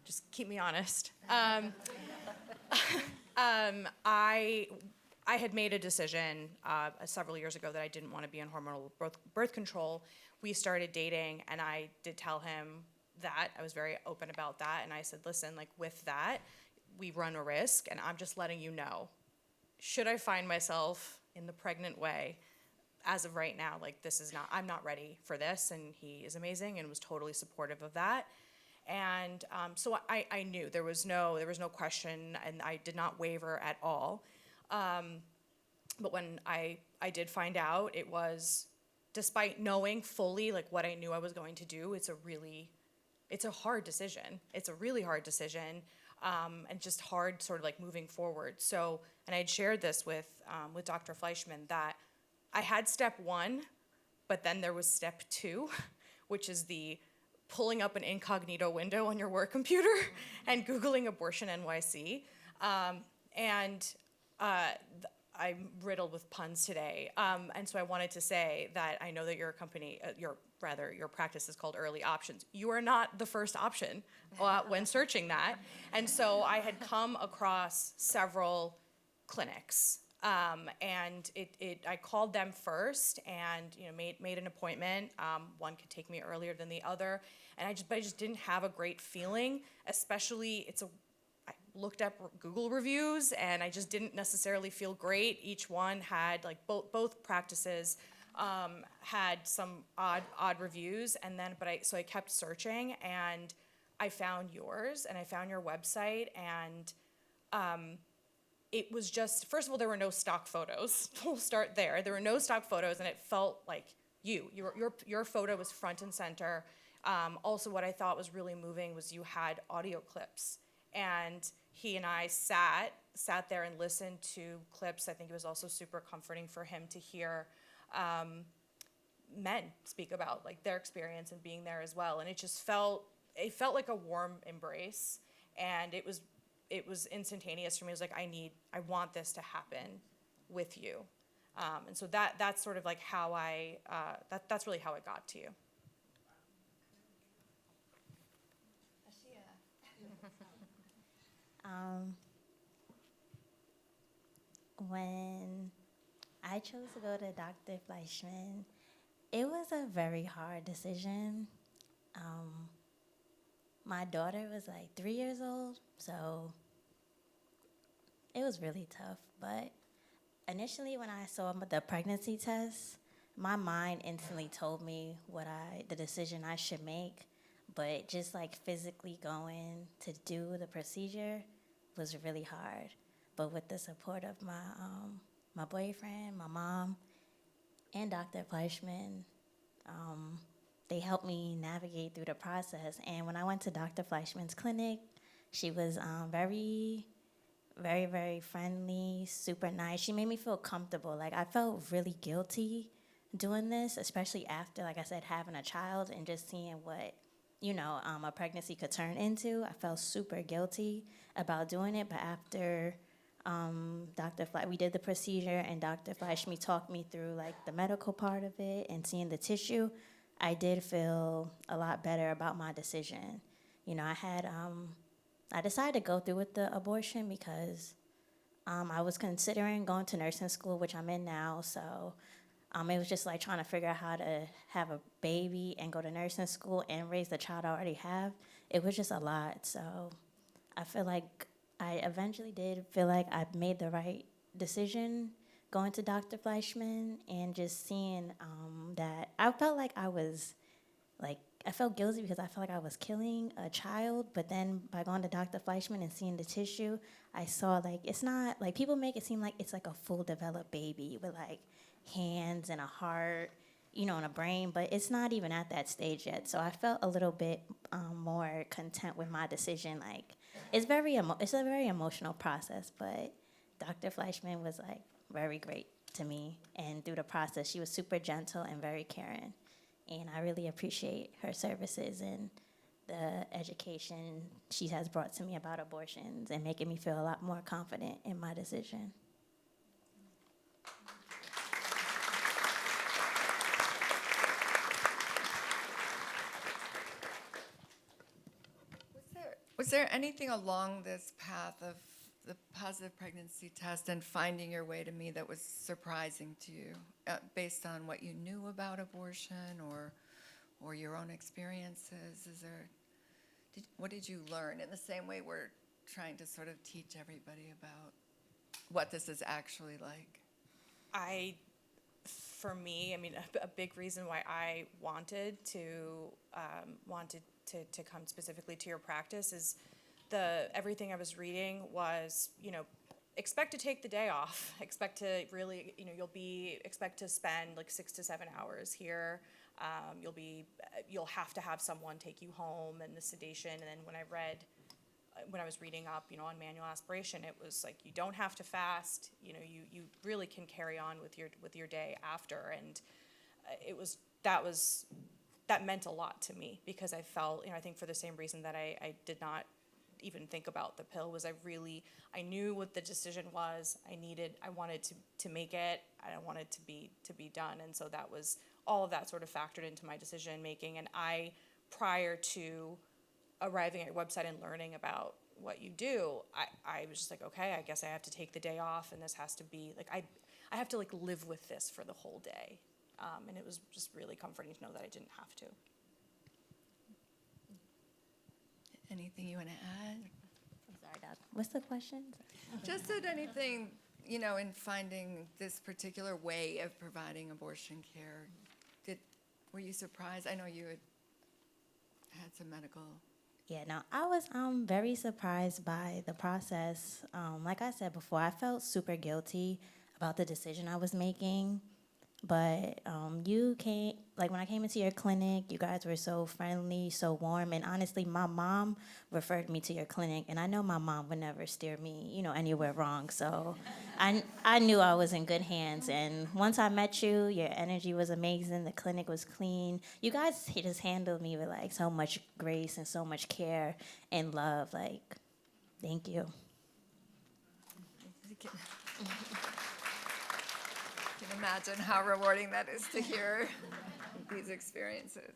S7: just keep me honest. I had made a decision several years ago that I didn't want to be on hormonal birth control. We started dating, and I did tell him that. I was very open about that, and I said, listen, like, with that, we run a risk, and I'm just letting you know. Should I find myself in the pregnant way, as of right now, like, I'm not ready for this, and he is amazing and was totally supportive of that. And so I knew there was no question, and I did not waver at all. But when I did find out, it was, despite knowing fully like what I knew I was going to do, it's a hard decision. It's a really hard decision, and just hard sort of like moving forward. So, and I had shared this with Dr. Fleischman, that I had step 1, but then there was step 2, which is the pulling up an incognito window on your work computer and Googling abortion NYC. I'm riddled with puns today. And so I wanted to say that I know that your company, your practice is called Early Options. You are not the first option when searching that. And so I had come across several clinics. And I called them first, and made an appointment. One could take me earlier than the other, and I just didn't have a great feeling. Especially, I looked up Google reviews, and I just didn't necessarily feel great. Each one had, like, both practices had some odd reviews, so I kept searching, and I found yours, and I found your website, and it was just, first of all, there were no stock photos. We'll start there. There were no stock photos, and it felt like your photo was front and center. Also, what I thought was really moving was you had audio clips, and he and I sat there and listened to clips. I think it was also super comforting for him to hear men speak about like their experience and being there as well. And it felt like a warm embrace, and it was instantaneous for me. It was like, I want this to happen with you. And so that's sort of like how that's really how I got to you.
S8: When I chose to go to Dr. Fleischman, it was a very hard decision. My daughter was like 3 years old, so it was really tough. But initially, when I saw the pregnancy test, my mind instantly told me the decision I should make. But just like physically going to do the procedure was really hard. But with the support of my boyfriend, my mom, and Dr. Fleischman, they helped me navigate through the process. And when I went to Dr. Fleischman's clinic, she was very, very, very friendly, super nice. She made me feel comfortable. Like, I felt really guilty doing this, especially after, like I said, having a child and just seeing what, a pregnancy could turn into. I felt super guilty about doing it. But after we did the procedure, and Dr. Fleischman talked me through, like, the medical part of it and seeing the tissue, I did feel a lot better about my decision. I decided to go through with the abortion because I was considering going to nursing school, which I'm in now. So it was just like trying to figure out how to have a baby and go to nursing school and raise the child I already have. It was just a lot. So I feel like I eventually did feel like I made the right decision going to Dr. Fleischman, and just seeing that I felt like I was like I felt guilty because I felt like I was killing a child, but then by going to Dr. Fleischman and seeing the tissue, I saw like it's not like people make it seem like it's like a full developed baby with like hands and a heart, you know, and a brain, but it's not even at that stage yet. So I felt a little bit more content with my decision. Like it's it's a very emotional process, but Dr. Fleischman was like very great to me, and through the process, she was super gentle and very caring. And I really appreciate her services and the education she has brought to me about abortions and making me feel a lot more confident in my decision.
S3: Was there anything along this path of the positive pregnancy test and finding your way to me that was surprising to you, based on what you knew about abortion or your own experiences? What did you learn in the same way we're trying to sort of teach everybody about what this is actually like?
S7: For me, I mean, a big reason why I wanted to come specifically to your practice is everything I was reading was, you know, expect to take the day off. Expect to really, you know, expect to spend like 6 to 7 hours here. You'll have to have someone take you home, and the sedation. And then when I was reading up, you know, on manual aspiration, it was like you don't have to fast. You know, you really can carry on with your day after. And that meant a lot to me, because I felt, you know, I think for the same reason that I did not even think about the pill, was I knew what the decision was. I wanted to make it. I wanted to be done. And so that was, all of that sort of factored into my decision making. And prior to arriving at your website and learning about what you do, I was just like, okay, I guess I have to take the day off, and this has to be like, I have to like live with this for the whole day. And it was just really comforting to know that I didn't have to.
S3: Anything you want to add?
S8: I'm sorry, Doc. What's the question?
S3: Just that anything, you know, in finding this particular way of providing abortion care, were you surprised? I know you had some medical.
S8: Yeah, no, I was very surprised by the process. Like I said before, I felt super guilty about the decision I was making. But you came, like when I came into your clinic, you guys were so friendly, so warm. And honestly, my mom referred me to your clinic, and I know my mom would never steer me, you know, anywhere wrong. So I knew I was in good hands. And once I met you, your energy was amazing. The clinic was clean. You guys just handled me with like so much grace and so much care and love. Like, thank you.
S3: Can imagine how rewarding that is to hear these experiences.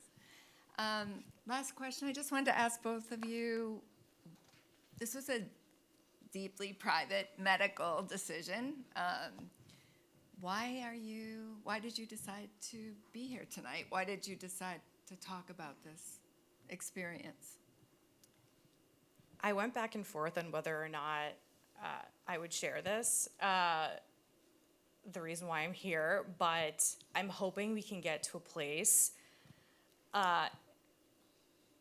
S3: Last question, I just wanted to ask both of you, this was a deeply private medical decision. Why did you decide to be here tonight? Why did you decide to talk about this experience?
S7: I went back and forth on whether or not I would share this. The reason why I'm here, but I'm hoping we can get to a place.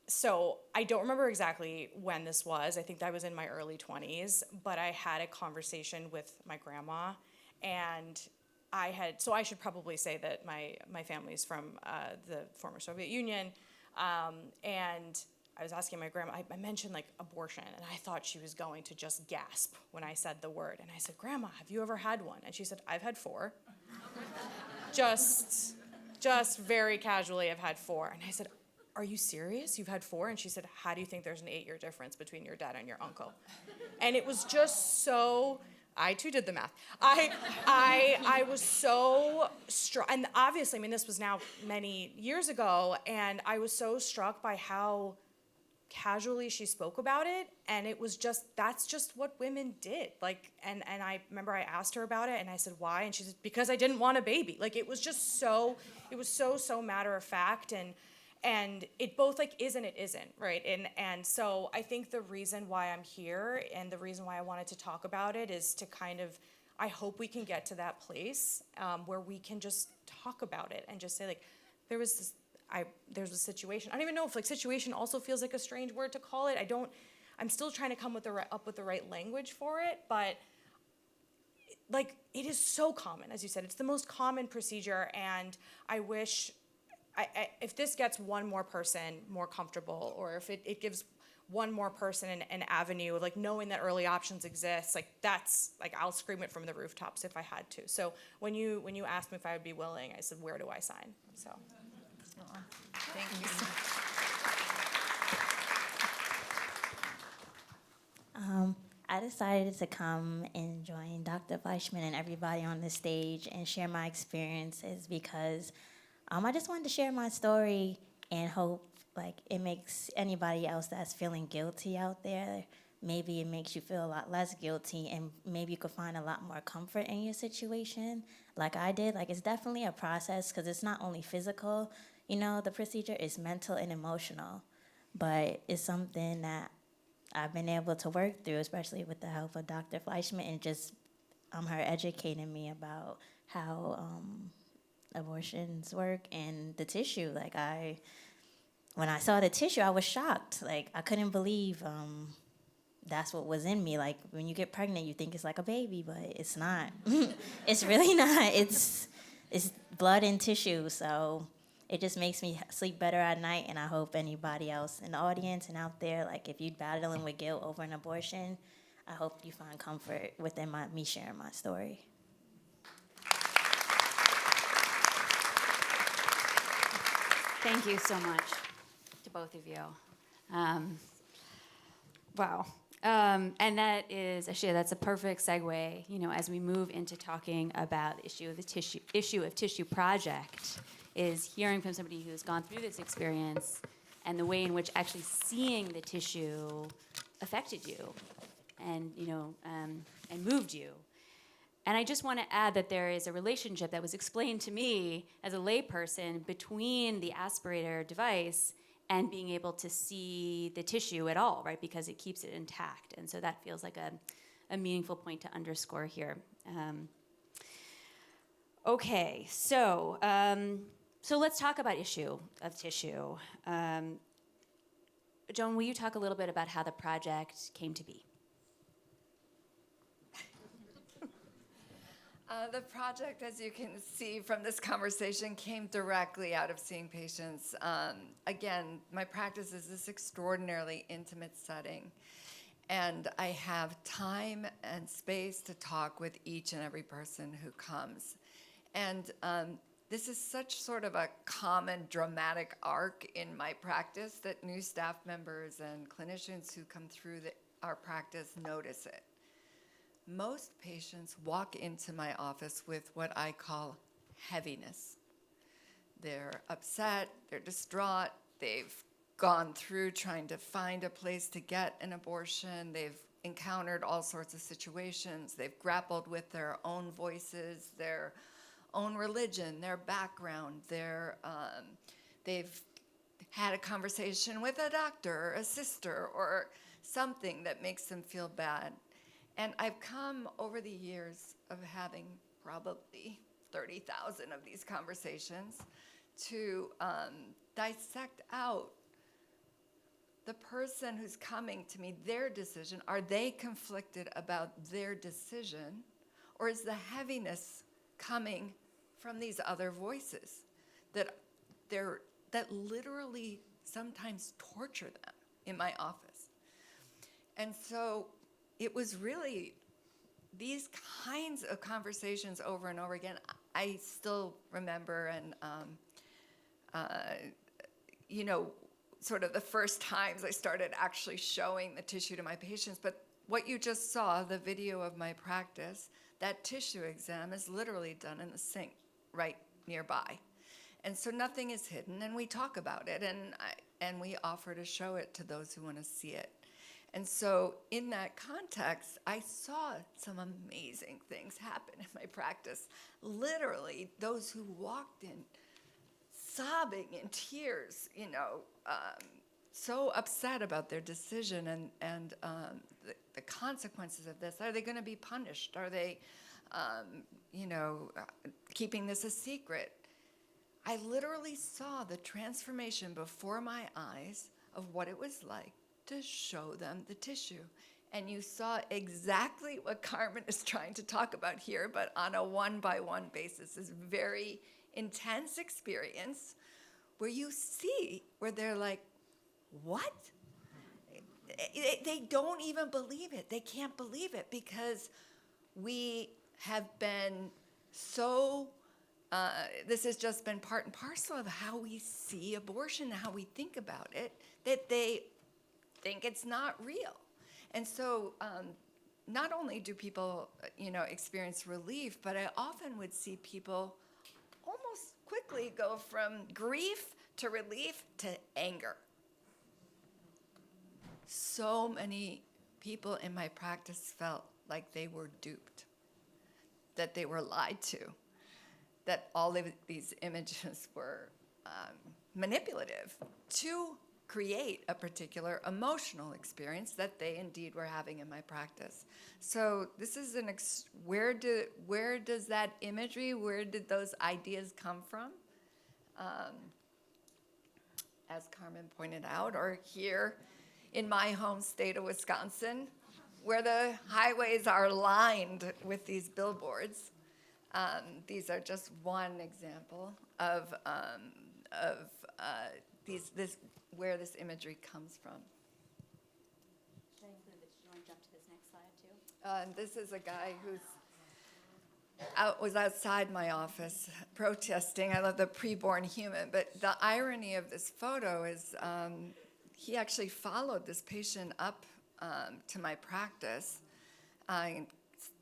S7: So I don't remember exactly when this was. I think I was in my early 20s, but I had a conversation with my grandma, and so I should probably say that my family's from the former Soviet Union, and I was asking my grandma, I mentioned like abortion, and I thought she was going to just gasp when I said the word. And I said, Grandma, have you ever had one? And she said, I've had 4. just very casually, I've had 4. And I said, are you serious? You've had 4? And she said, how do you think there's an 8-year difference between your dad and your uncle? And it was just so, I too did the math. I was so struck, and obviously, I mean, this was now many years ago, and I was so struck by how casually she spoke about it, and it was just, that's just what women did. Like, and I remember I asked her about it, and I said, why? And she said, because I didn't want a baby. Like, it was just so, it was so matter of fact, and it both like is and it isn't, right? And so I think the reason why I'm here and the reason why I wanted to talk about it is to kind of, I hope we can get to that place where we can just talk about it and just say like, there was this, there's a situation. I don't even know if like situation also feels like a strange word to call it. I'm still trying to come up with the right language for it, but like it is so common, as you said, it's the most common procedure, and I wish if this gets one more person more comfortable, or if it gives one more person an avenue, like knowing that early options exist, like that's like I'll scream it from the rooftops if I had to. So when you asked me if I would be willing, I said, where do I sign? So
S3: Thank you.
S8: I decided to come and join Dr. Fleischman and everybody on the stage and share my experiences because I just wanted to share my story and hope like it makes anybody else that's feeling guilty out there, maybe it makes you feel a lot less guilty, and maybe you could find a lot more comfort in your situation like I did. Like it's definitely a process because it's not only physical, the procedure is mental and emotional, but it's something that I've been able to work through, especially with the help of Dr. Fleischman and just her educating me about how abortions work and the tissue. Like when I saw the tissue, I was shocked. Like I couldn't believe that's what was in me. Like when you get pregnant, you think it's like a baby, but it's not. It's really not. It's blood and tissue. So it just makes me sleep better at night, and I hope anybody else in the audience and out there, like if you're battling with guilt over an abortion, I hope you find comfort within me sharing my story.
S2: Thank you so much to both of you. Wow. And that is actually that's a perfect segue. As we move into talking about the issue of tissue project, is hearing from somebody who's gone through this experience and the way in which actually seeing the tissue affected you, and and moved you. And I just want to add that there is a relationship that was explained to me as a layperson between the aspirator device and being able to see the tissue at all, right? Because it keeps it intact. And so that feels like a meaningful point to underscore here. Okay, so let's talk about issue of tissue. Joan, will you talk a little bit about how the project came to be?
S3: The project, as you can see from this conversation, came directly out of seeing patients. Again, my practice is this extraordinarily intimate setting, and I have time and space to talk with each and every person who comes. And this is such sort of a common dramatic arc in my practice that new staff members and clinicians who come through our practice notice it. Most patients walk into my office with what I call heaviness. They're upset, they're distraught, they've gone through trying to find a place to get an abortion, they've encountered all sorts of situations, they've grappled with their own voices, their own religion, their background, they've had a conversation with a doctor, or a sister, or something that makes them feel bad. And I've come over the years of having probably 30,000 of these conversations to dissect out the person who's coming to me, their decision. Are they conflicted about their decision? Or is the heaviness coming from these other voices that literally sometimes torture them in my office? And so it was really these kinds of conversations over and over again. I still remember, and sort of the first times I started actually showing the tissue to my patients. But what you just saw, the video of my practice, that tissue exam is literally done in the sink right nearby. And so nothing is hidden, and we talk about it, and we offer to show it to those who want to see it. And so in that context, I saw some amazing things happen in my practice. Literally, those who walked in sobbing in tears, so upset about their decision and the consequences of this. Are they going to be punished? Are they, keeping this a secret? I literally saw the transformation before my eyes of what it was like to show them the tissue. And you saw exactly what Carmen is trying to talk about here, but on a one-by-one basis, this very intense experience where you see where they're like, what? They don't even believe it. They can't believe it because we have been so, this has just been part and parcel of how we see abortion, how we think about it, that they think it's not real. And so not only do people, experience relief, but I often would see people almost quickly go from grief to relief to anger. So many people in my practice felt like they were duped, that they were lied to, that all of these images were manipulative to create a particular emotional experience that they indeed were having in my practice. So this is where does that imagery, where did those ideas come from? As Carmen pointed out, or here in my home state of Wisconsin, where the highways are lined with these billboards. These are just one example of where this imagery comes from.
S2: Should I include this? Do you want to jump to this next slide too?
S3: This is a guy was outside my office protesting. I love the preborn human, but the irony of this photo is he actually followed this patient up to my practice and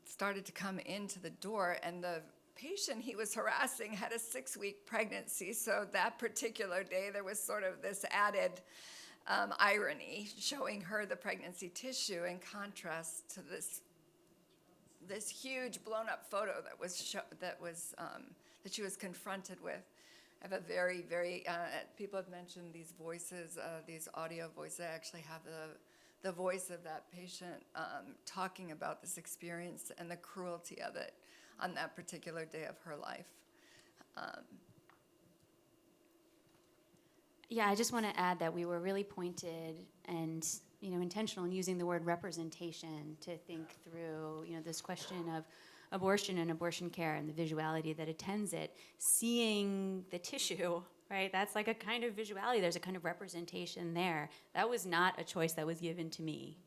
S3: started to come into the door, and the patient he was harassing had a 6-week pregnancy, so that particular day there was sort of this added irony, showing her the pregnancy tissue in contrast to this huge blown up photo that she was confronted with. I have a very, very, people have mentioned these voices, these audio voices. I actually have the voice of that patient talking about this experience and the cruelty of it on that particular day of her life.
S2: Yeah, I just want to add that we were really pointed and intentional in using the word representation to think through this question of abortion and abortion care and the visuality that attends it. Seeing the tissue, right? That's like a kind of visuality. There's a kind of representation there. That was not a choice that was given to me,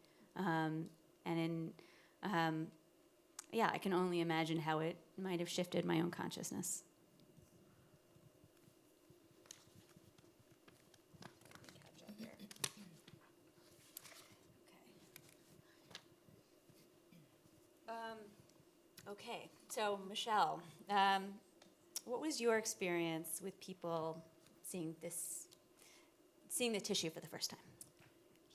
S2: I can only imagine how it might have shifted my own consciousness. Okay, so Michelle, what was your experience with people seeing the tissue for the first time?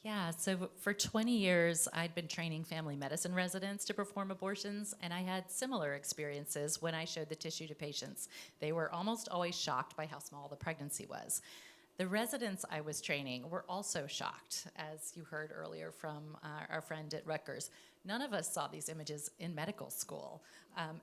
S4: Yeah, so for 20 years, I'd been training family medicine residents to perform abortions, and I had similar experiences when I showed the tissue to patients. They were almost always shocked by how small the pregnancy was. The residents I was training were also shocked, as you heard earlier from our friend at Rutgers. None of us saw these images in medical school,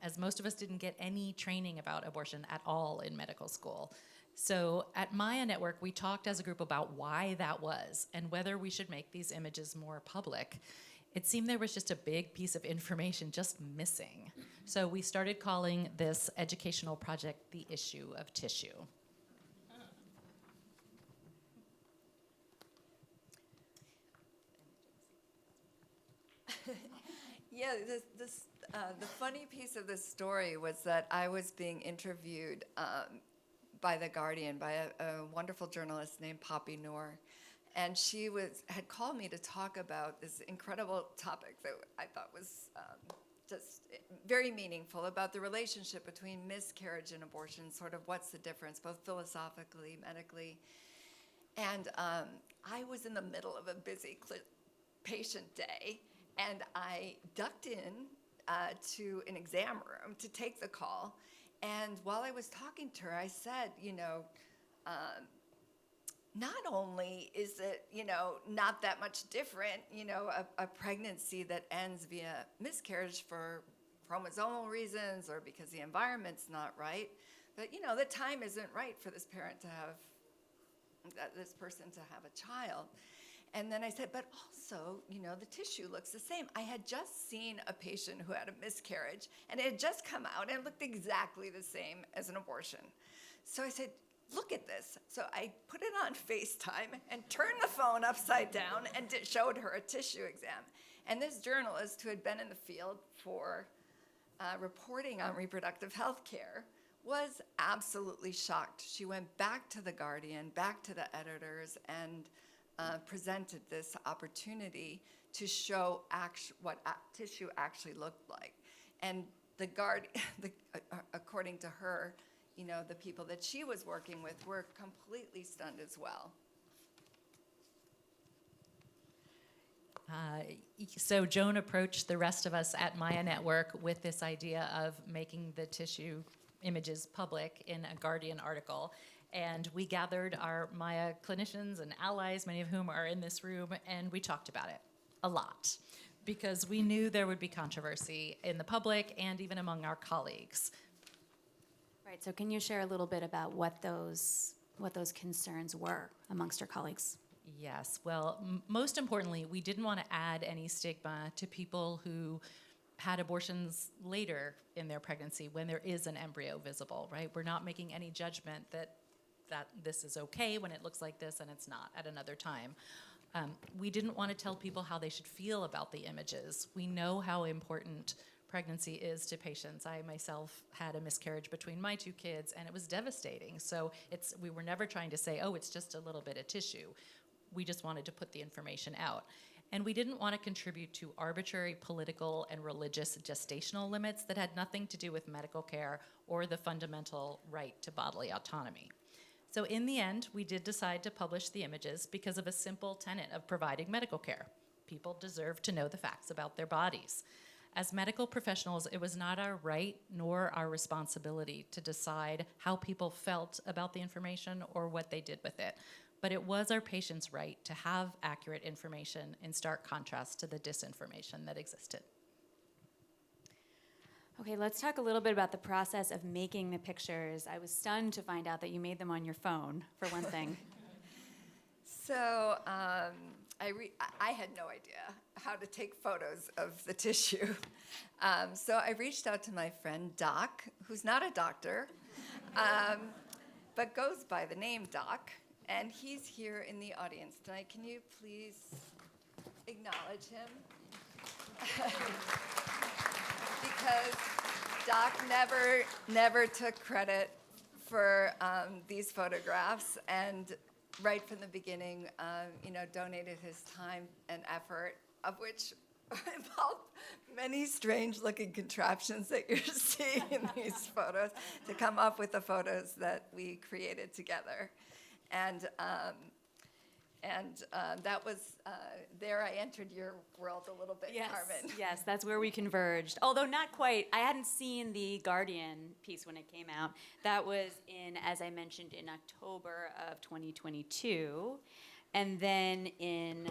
S4: as most of us didn't get any training about abortion at all in medical school. So at MYA Network, we talked as a group about why that was and whether we should make these images more public. It seemed there was just a big piece of information just missing. So we started calling this educational project The Issue of Tissue.
S3: Yeah, the funny piece of this story was that I was being interviewed by The Guardian, by a wonderful journalist named Poppy Noor. And she had called me to talk about this incredible topic that I thought was just very meaningful, about the relationship between miscarriage and abortion, sort of what's the difference, both philosophically, medically. And I was in the middle of a busy patient day, and I ducked in to an exam room to take the call. And while I was talking to her, I said, not only is it, not that much different, a pregnancy that ends via miscarriage for chromosomal reasons or because the environment's not right, But, you know, the time isn't right for this parent to have, this person to have a child. And then I said, but also, you know, the tissue looks the same. I had just seen a patient who had a miscarriage, and it had just come out, and it looked exactly the same as an abortion. So I said, look at this. So I put it on FaceTime and turned the phone upside down and showed her a tissue exam. And this journalist, who had been in the field for reporting on reproductive health care, was absolutely shocked. She went back to The Guardian, back to the editors, and presented this opportunity to show what tissue actually looked like. And according to her, you know, the people that she was working with were completely stunned as well.
S4: So Joan approached the rest of us at MYA Network with this idea of making the tissue images public in a Guardian article. And we gathered our MYA clinicians and allies, many of whom are in this room, and we talked about it a lot because we knew there would be controversy in the public and even among our colleagues.
S2: Right, so can you share a little bit about what those concerns were amongst our colleagues?
S4: Yes, well, most importantly, we didn't want to add any stigma to people who had abortions later in their pregnancy when there is an embryo visible, right? We're not making any judgment that this is okay when it looks like this and it's not at another time. We didn't want to tell people how they should feel about the images. We know how important pregnancy is to patients. I myself had a miscarriage between my two kids, and it was devastating. So we were never trying to say, oh, it's just a little bit of tissue. We just wanted to put the information out. And we didn't want to contribute to arbitrary political and religious gestational limits that had nothing to do with medical care or the fundamental right to bodily autonomy. So in the end, we did decide to publish the images because of a simple tenet of providing medical care. People deserve to know the facts about their bodies. As medical professionals, it was not our right nor our responsibility to decide how people felt about the information or what they did with it. But it was our patients' right to have accurate information in stark contrast to the disinformation that existed.
S2: Okay, let's talk a little bit about the process of making the pictures. I was stunned to find out that you made them on your phone, for one thing.
S3: So I had no idea how to take photos of the tissue. So I reached out to my friend Doc, who's not a doctor, but goes by the name Doc. And he's here in the audience tonight. Can you please acknowledge him? Because Doc never took credit for these photographs, and right from the beginning, donated his time and effort, of which involved many strange-looking contraptions that you're seeing in these photos to come up with the photos that we created together. And that was, there I entered your world a little bit,
S2: Yes,
S3: Carmen.
S2: yes, that's where we converged. Although not quite. I hadn't seen the Guardian piece when it came out. That was as I mentioned, in October of 2022. And then in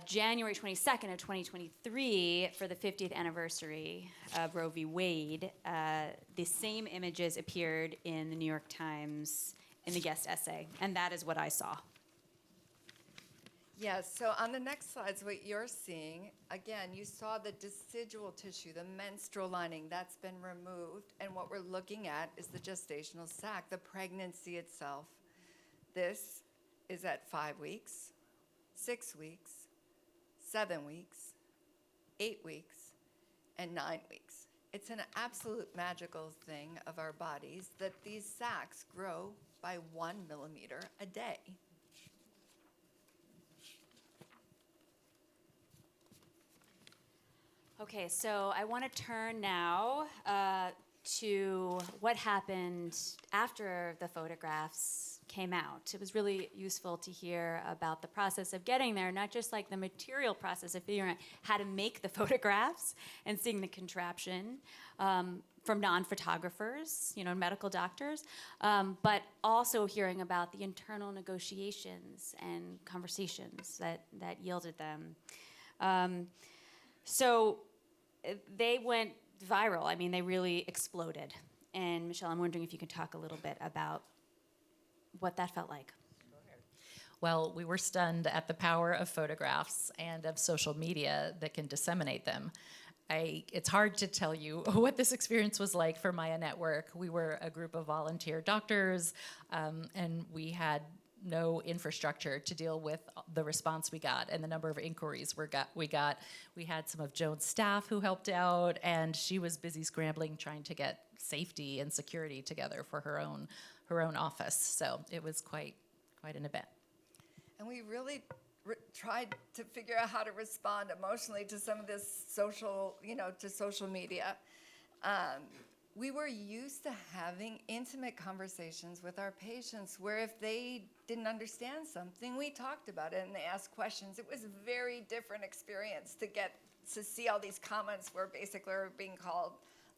S2: January 22nd of 2023, for the 50th anniversary of Roe v. Wade, the same images appeared in the New York Times in the guest essay, and that is what I saw.
S3: Yes, so on the next slides, what you're seeing, again, you saw the decidual tissue, the menstrual lining, that's been removed, and what we're looking at is the gestational sac, the pregnancy itself. This is at 5 weeks, 6 weeks, 7 weeks, 8 weeks, and 9 weeks. It's an absolute magical thing of our bodies that these sacs grow by 1 millimeter a day.
S2: Okay, so I want to turn now to what happened after the photographs came out. It was really useful to hear about the process of getting there, not just like the material process of figuring out how to make the photographs and seeing the contraption from non-photographers, medical doctors, but also hearing about the internal negotiations and conversations that yielded them. So they went viral. I mean, they really exploded. And Michelle, I'm wondering if you could talk a little bit about what that felt like.
S4: Well, we were stunned at the power of photographs and of social media that can disseminate them. It's hard to tell you what this experience was like for MYA Network. We were a group of volunteer doctors, and we had no infrastructure to deal with the response we got and the number of inquiries we got. We had some of Joan's staff who helped out, and she was busy scrambling trying to get safety and security together for her own office. So it was quite an event.
S3: And we really tried to figure out how to respond emotionally to some of this social, to social media. We were used to having intimate conversations with our patients where if they didn't understand something, we talked about it and they asked questions. It was a very different experience to see all these comments where basically we're being called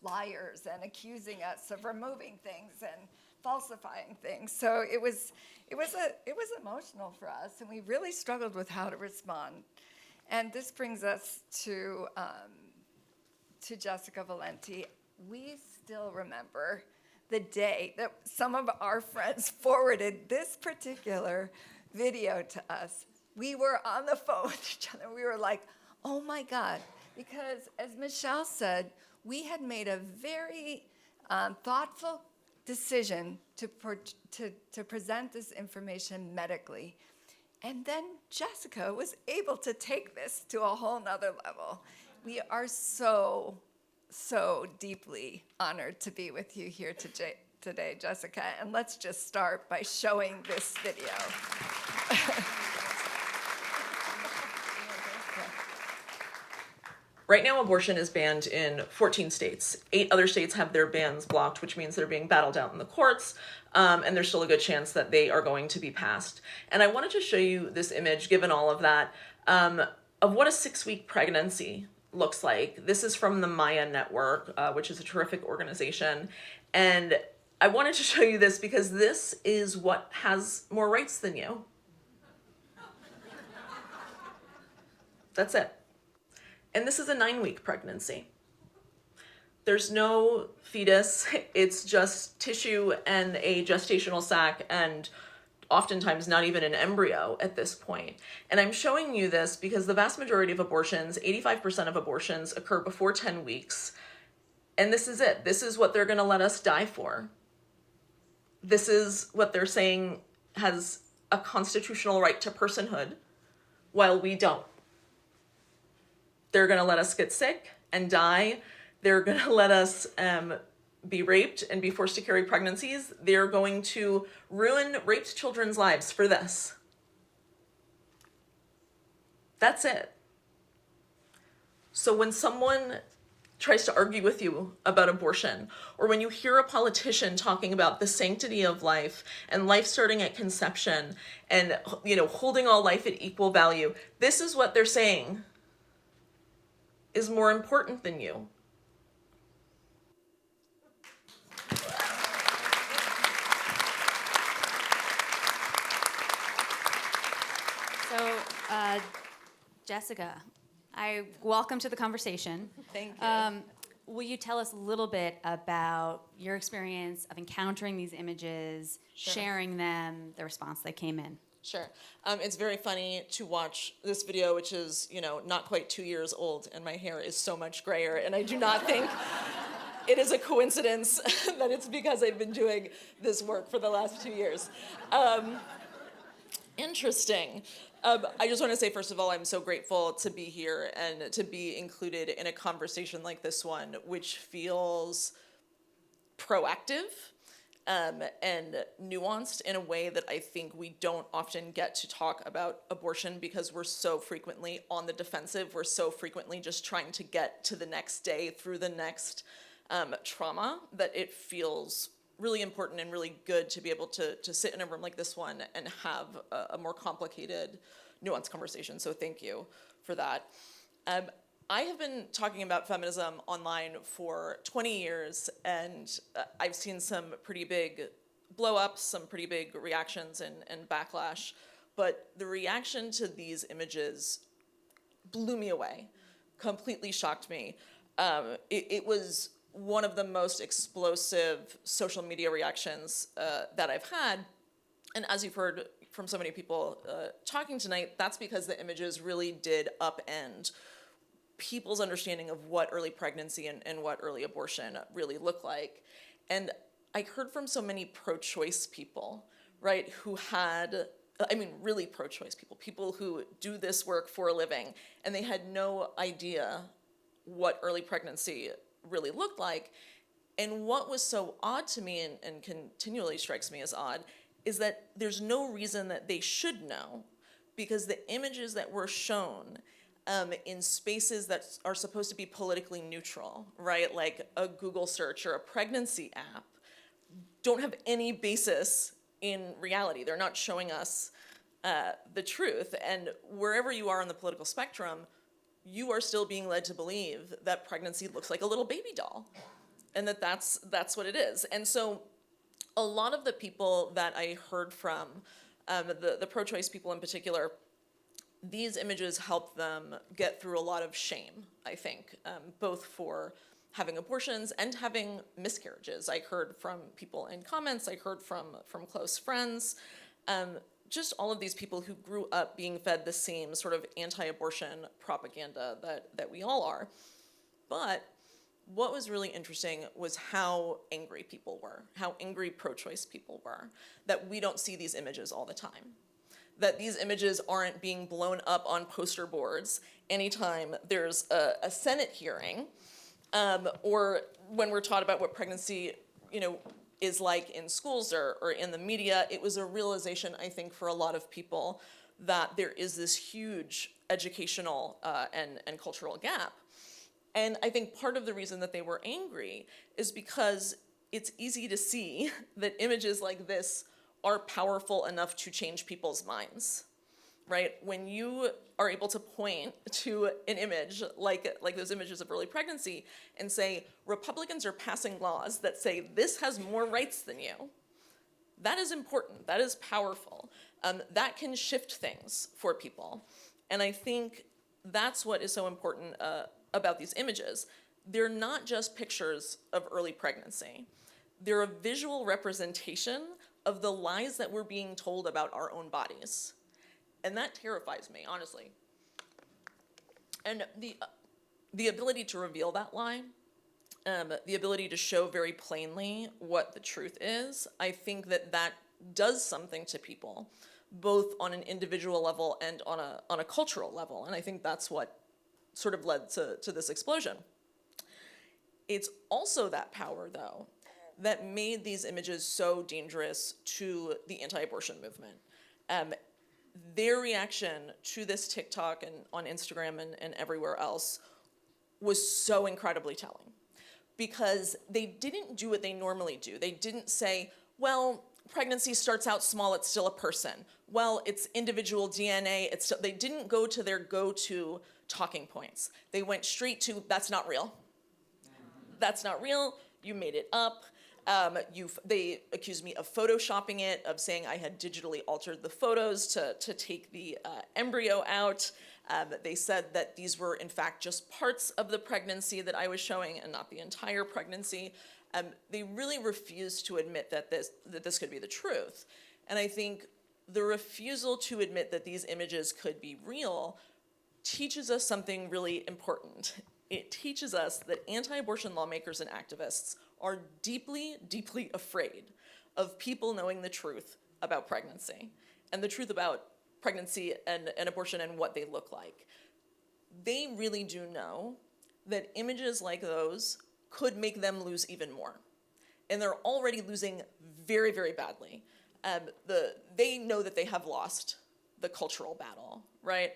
S3: liars and accusing us of removing things and falsifying things. So it was emotional for us, and we really struggled with how to respond. And this brings us to Jessica Valenti. We still remember the day that some of our friends forwarded this particular video to us. We were on the phone with each other. We were like, oh my God, because as Michelle said, we had made a very thoughtful decision to present this information medically. And then Jessica was able to take this to a whole nother level. We are so deeply honored to be with you here today, Jessica. And let's just start by showing this video.
S9: Right now, abortion is banned in 14 states. 8 other states have their bans blocked, which means they're being battled out in the courts, and there's still a good chance that they are going to be passed. And I wanted to show you this image, given all of that, of what a 6-week pregnancy looks like. This is from the MYA Network, which is a terrific organization. And I wanted to show you this because this is what has more rights than you. That's it. And this is a 9-week pregnancy. There's no fetus, it's just tissue and a gestational sac and oftentimes not even an embryo at this point. And I'm showing you this because the vast majority of abortions, 85% of abortions, occur before 10 weeks. And this is it. This is what they're gonna let us die for. This is what they're saying has a constitutional right to personhood, while we don't. They're going to let us get sick and die. They're going to let us be raped and be forced to carry pregnancies. They're going to ruin raped children's lives for this. That's it. So when someone tries to argue with you about abortion, or when you hear a politician talking about the sanctity of life and life starting at conception and, holding all life at equal value, this is what they're saying is more important than you.
S2: So, Jessica, welcome to the conversation.
S3: Thank you.
S2: Will you tell us a little bit about your experience of encountering these images, sharing them, the response that came in?
S9: Sure. It's very funny to watch this video, which is, not quite 2 years old, and my hair is so much grayer, and I do not think it is a coincidence that it's because I've been doing this work for the last 2 years. Interesting. I just want to say, first of all, I'm so grateful to be here and to be included in a conversation like this one, which feels proactive and nuanced in a way that I think we don't often get to talk about abortion because we're so frequently on the defensive. We're so frequently just trying to get to the next day through the next trauma that it feels really important and really good to be able to sit in a room like this one and have a more complicated, nuanced conversation. So thank you for that. I have been talking about feminism online for 20 years, and I've seen some pretty big blow-ups, some pretty big reactions and backlash, but the reaction to these images blew me away, completely shocked me. It was one of the most explosive social media reactions that I've had. And as you've heard from so many people talking tonight, that's because the images really did upend people's understanding of what early pregnancy and what early abortion really look like. And I heard from so many pro-choice people, right, who had, really pro-choice people who do this work for a living, and they had no idea what early pregnancy really looked like. And what was so odd to me and continually strikes me as odd is that there's no reason that they should know, because the images that were shown in spaces that are supposed to be politically neutral, right, like a Google search or a pregnancy app, don't have any basis in reality. They're not showing us the truth. And wherever you are on the political spectrum, you are still being led to believe that pregnancy looks like a little baby doll, and that's what it is. And so a lot of the people that I heard from, the pro-choice people in particular, these images help them get through a lot of shame, I think, both for having abortions and having miscarriages. I heard from people in comments, I heard from close friends, just all of these people who grew up being fed the same sort of anti-abortion propaganda that we all are. But what was really interesting was how angry people were, how angry pro-choice people were, that we don't see these images all the time, that these images aren't being blown up on poster boards anytime there's a Senate hearing, or when we're taught about what pregnancy, is like in schools or in the media. It was a realization, I think, for a lot of people that there is this huge educational and cultural gap. And I think part of the reason that they were angry is because it's easy to see that images like this are powerful enough to change people's minds, right? When you are able to point to an image like those images of early pregnancy and say, Republicans are passing laws that say this has more rights than you, that is important, that is powerful. That can shift things for people. And I think that's what is so important about these images. They're not just pictures of early pregnancy. They're a visual representation of the lies that we're being told about our own bodies. And that terrifies me, honestly. And the ability to reveal that lie, the ability to show very plainly what the truth is, I think that does something to people, both on an individual level and on a cultural level. And I think that's what sort of led to this explosion. It's also that power, though, that made these images so dangerous to the anti-abortion movement. Their reaction to this TikTok and on Instagram and everywhere else was so incredibly telling, because they didn't do what they normally do. They didn't say, well, pregnancy starts out small, it's still a person. Well, it's individual DNA, they didn't go to their go-to talking points. They went straight to, that's not real. That's not real, you made it up. They accused me of photoshopping it, of saying I had digitally altered the photos to take the embryo out. They said that these were, in fact, just parts of the pregnancy that I was showing and not the entire pregnancy. They really refused to admit that this could be the truth. And I think the refusal to admit that these images could be real teaches us something really important. It teaches us that anti-abortion lawmakers and activists are deeply, deeply afraid of people knowing the truth about pregnancy and the truth about pregnancy and abortion and what they look like. They really do know that images like those could make them lose even more. And they're already losing very, very badly. They know that they have lost the cultural battle, right?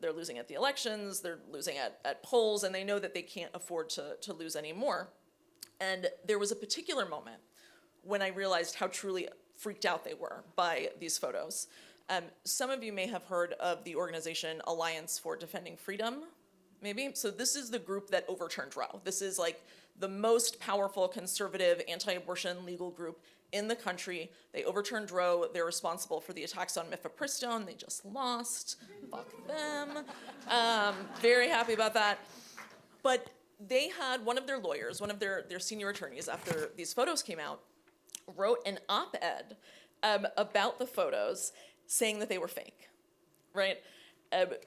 S9: They're losing at the elections, they're losing at polls, and they know that they can't afford to lose any more. And there was a particular moment when I realized how truly freaked out they were by these photos. Some of you may have heard of the organization Alliance for Defending Freedom, maybe. So this is the group that overturned Roe. This is like the most powerful conservative anti-abortion legal group in the country. They overturned Roe. They're responsible for the attacks on mifepristone. They just lost. Fuck them. Very happy about that. But they had one of their lawyers, one of their senior attorneys, after these photos came out, wrote an op-ed about the photos saying that they were fake, right?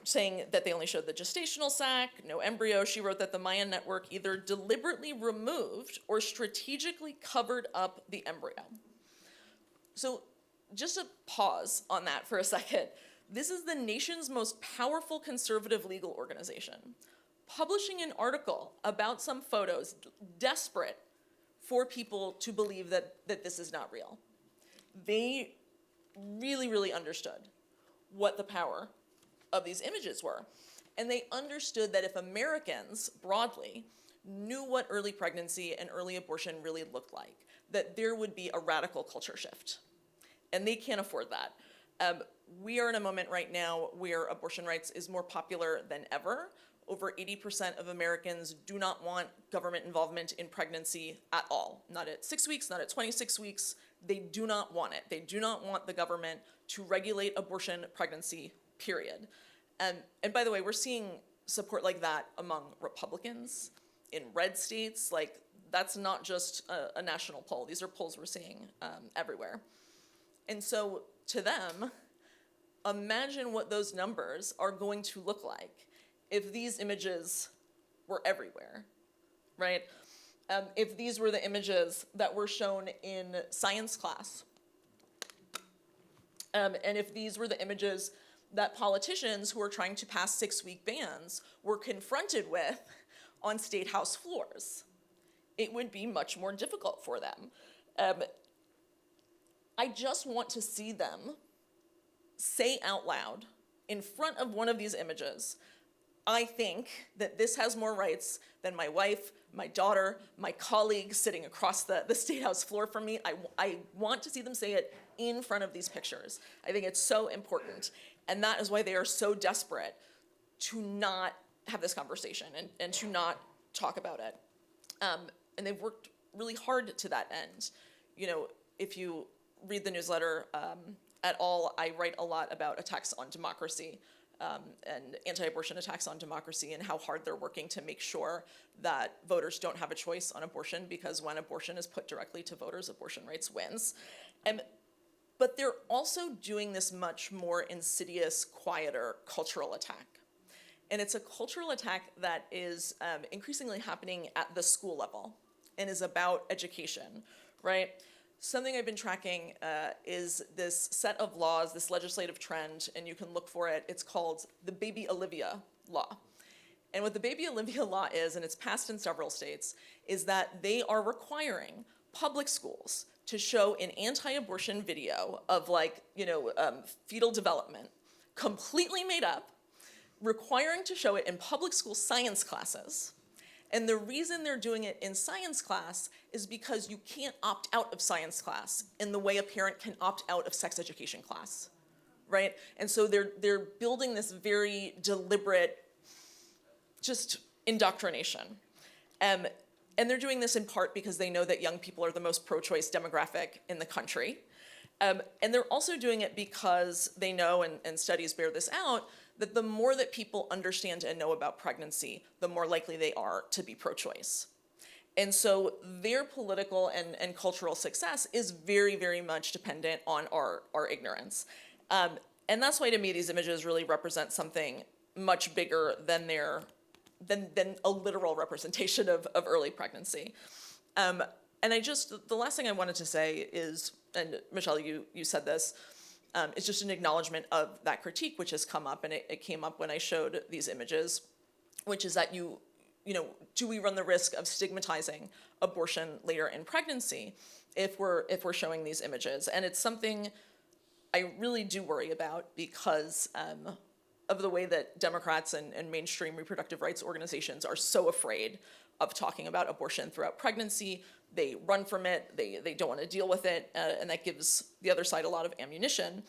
S9: Saying that they only showed the gestational sac, no embryo. She wrote that the MYA Network either deliberately removed or strategically covered up the embryo. So just a pause on that for a second. This is the nation's most powerful conservative legal organization publishing an article about some photos, desperate for people to believe that this is not real. They really, really understood what the power of these images were. And they understood that if Americans, broadly, knew what early pregnancy and early abortion really looked like, that there would be a radical culture shift. And they can't afford that. We are in a moment right now where abortion rights is more popular than ever. Over 80% of Americans do not want government involvement in pregnancy at all. Not at 6 weeks, not at 26 weeks. They do not want it. They do not want the government to regulate abortion, pregnancy, period. And by the way, we're seeing support like that among Republicans in red states. Like, that's not just a national poll. These are polls we're seeing everywhere. And so to them, imagine what those numbers are going to look like if these images were everywhere, right? If these were the images that were shown in science class, and if these were the images that politicians who are trying to pass 6-week bans were confronted with on state house floors, it would be much more difficult for them. I just want to see them say out loud in front of one of these images, I think that this has more rights than my wife, my daughter, my colleague sitting across the State House floor from me. I want to see them say it in front of these pictures. I think it's so important. And that is why they are so desperate to not have this conversation and to not talk about it. And they've worked really hard to that end. You know, if you read the newsletter at all, I write a lot about attacks on democracy. And anti-abortion attacks on democracy and how hard they're working to make sure that voters don't have a choice on abortion, because when abortion is put directly to voters, abortion rights wins. But they're also doing this much more insidious, quieter cultural attack. And it's a cultural attack that is increasingly happening at the school level and is about education, right? Something I've been tracking is this set of laws, this legislative trend, and you can look for it. It's called the Baby Olivia Law. And what the Baby Olivia Law is, and it's passed in several states, is that they are requiring public schools to show an anti-abortion video of, like, fetal development, completely made up, requiring to show it in public school science classes. And the reason they're doing it in science class is because you can't opt out of science class in the way a parent can opt out of sex education class, right? And so they're building this very deliberate, just indoctrination. And they're doing this in part because they know that young people are the most pro-choice demographic in the country. And they're also doing it because they know, and studies bear this out, that the more that people understand and know about pregnancy, the more likely they are to be pro-choice. And so their political and cultural success is very, very much dependent on our ignorance. And that's why, to me, these images really represent something much bigger than than a literal representation of early pregnancy. And the last thing I wanted to say is, and Michelle, you said this, it's just an acknowledgement of that critique which has come up, and it came up when I showed these images, which is that do we run the risk of stigmatizing abortion later in pregnancy if we're showing these images? And it's something I really do worry about because of the way that Democrats and mainstream reproductive rights organizations are so afraid of talking about abortion throughout pregnancy. They run from it, they don't want to deal with it, and that gives the other side a lot of ammunition.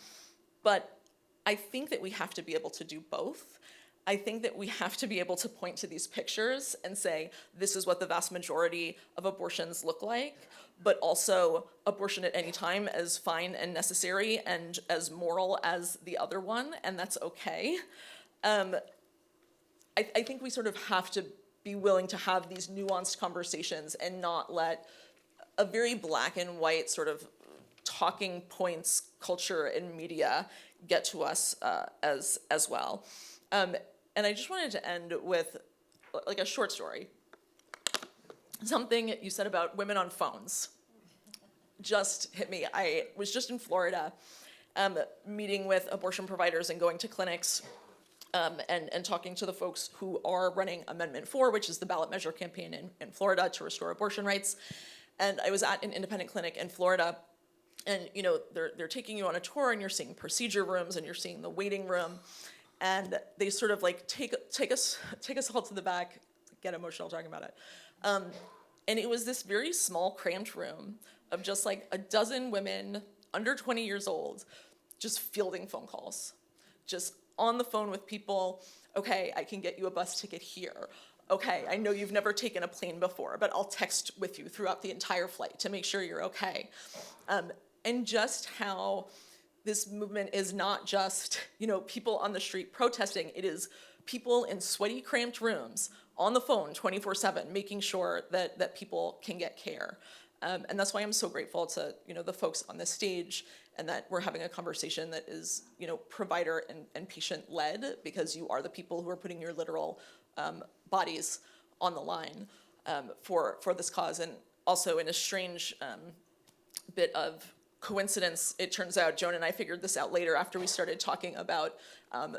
S9: But I think that we have to be able to do both. I think that we have to be able to point to these pictures and say, this is what the vast majority of abortions look like, but also abortion at any time as fine and necessary and as moral as the other one, and that's okay. I think we sort of have to be willing to have these nuanced conversations and not let a very black and white sort of talking points culture in media get to us as well. And I just wanted to end with like a short story. Something you said about women on phones just hit me. I was just in Florida meeting with abortion providers and going to clinics and talking to the folks who are running Amendment 4, which is the ballot measure campaign in Florida to restore abortion rights. And I was at an independent clinic in Florida, and you know they're taking you on a tour, and you're seeing procedure rooms, and you're seeing the waiting room, and they sort of like take us all to the back, get emotional talking about it. And it was this very small, cramped room of just like a dozen women under 20 years old, just fielding phone calls, just on the phone with people. Okay, I can get you a bus ticket here. Okay, I know you've never taken a plane before, but I'll text with you throughout the entire flight to make sure you're okay. And just how this movement is not just, you know, people on the street protesting, it is people in sweaty, cramped rooms on the phone 24/7, making sure that people can get care. And that's why I'm so grateful to, you know, the folks on this stage, and that we're having a conversation that is, you know, provider and patient led, because you are the people who are putting your literal bodies on the line for this cause. And also, in a strange bit of coincidence, it turns out, Joan and I figured this out later after we started talking about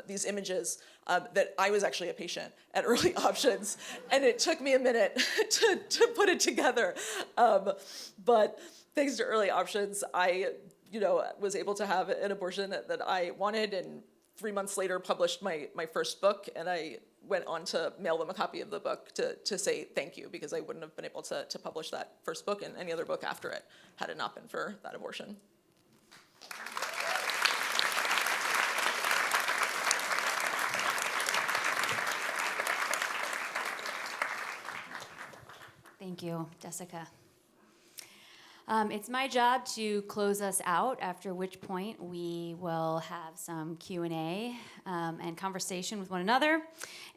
S9: these images, that I was actually a patient at Early Options, and it took me a minute to put it together. But thanks to Early Options, I, you know, was able to have an abortion that I wanted, and 3 months later published my first book, and I went on to mail them a copy of the book to say thank you, because I wouldn't have been able to publish that first book and any other book after it had it not been for that abortion.
S2: Thank you, Jessica. It's my job to close us out, after which point we will have some Q&A and conversation with one another.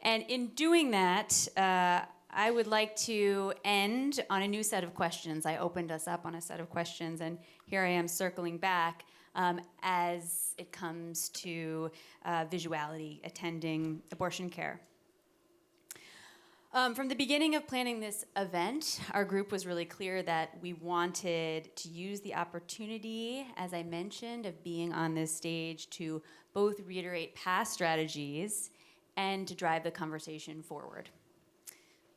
S2: And in doing that, I would like to end on a new set of questions. I opened us up on a set of questions, and here I am circling back as it comes to visuality attending abortion care. From the beginning of planning this event, our group was really clear that we wanted to use the opportunity, as I mentioned, of being on this stage to both reiterate past strategies and to drive the conversation forward,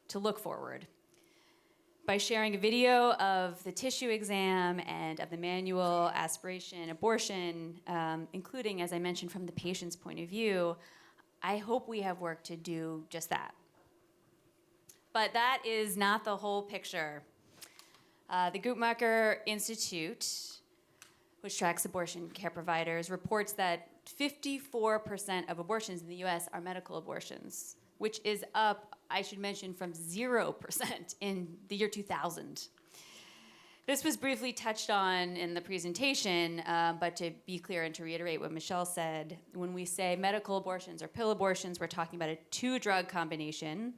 S2: to look forward. By sharing a video of the tissue exam and of the manual, aspiration, abortion, including, as I mentioned, from the patient's point of view, I hope we have work to do just that. But that is not the whole picture. The Guttmacher Institute, which tracks abortion care providers, reports that 54% of abortions in the US are medical abortions, which is up, I should mention, from 0% in the year 2000. This was briefly touched on in the presentation, but to be clear and to reiterate what Michelle said, when we say medical abortions or pill abortions, we're talking about a 2-drug combination.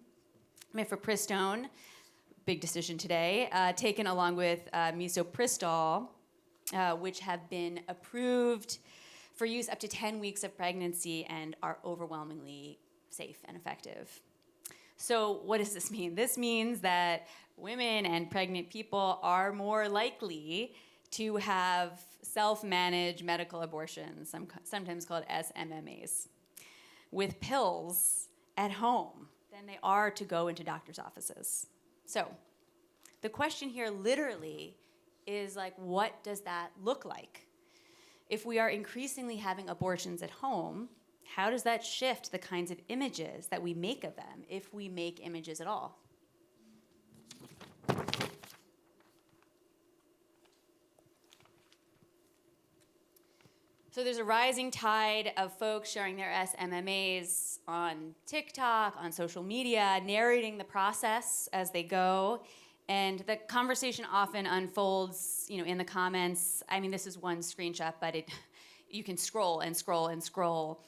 S2: Mifepristone, big decision today, taken along with misoprostol, which have been approved for use up to 10 weeks of pregnancy and are overwhelmingly safe and effective. So what does this mean? This means that women and pregnant people are more likely to have self-managed medical abortions, sometimes called SMMAs, with pills at home than they are to go into doctor's offices. So the question here literally is like, what does that look like? If we are increasingly having abortions at home, how does that shift the kinds of images that we make of them, if we make images at all? So there's a rising tide of folks sharing their SMMAs on TikTok, on social media, narrating the process as they go. And the conversation often unfolds, you know, in the comments. I mean, this is one screenshot, but you can scroll and scroll and scroll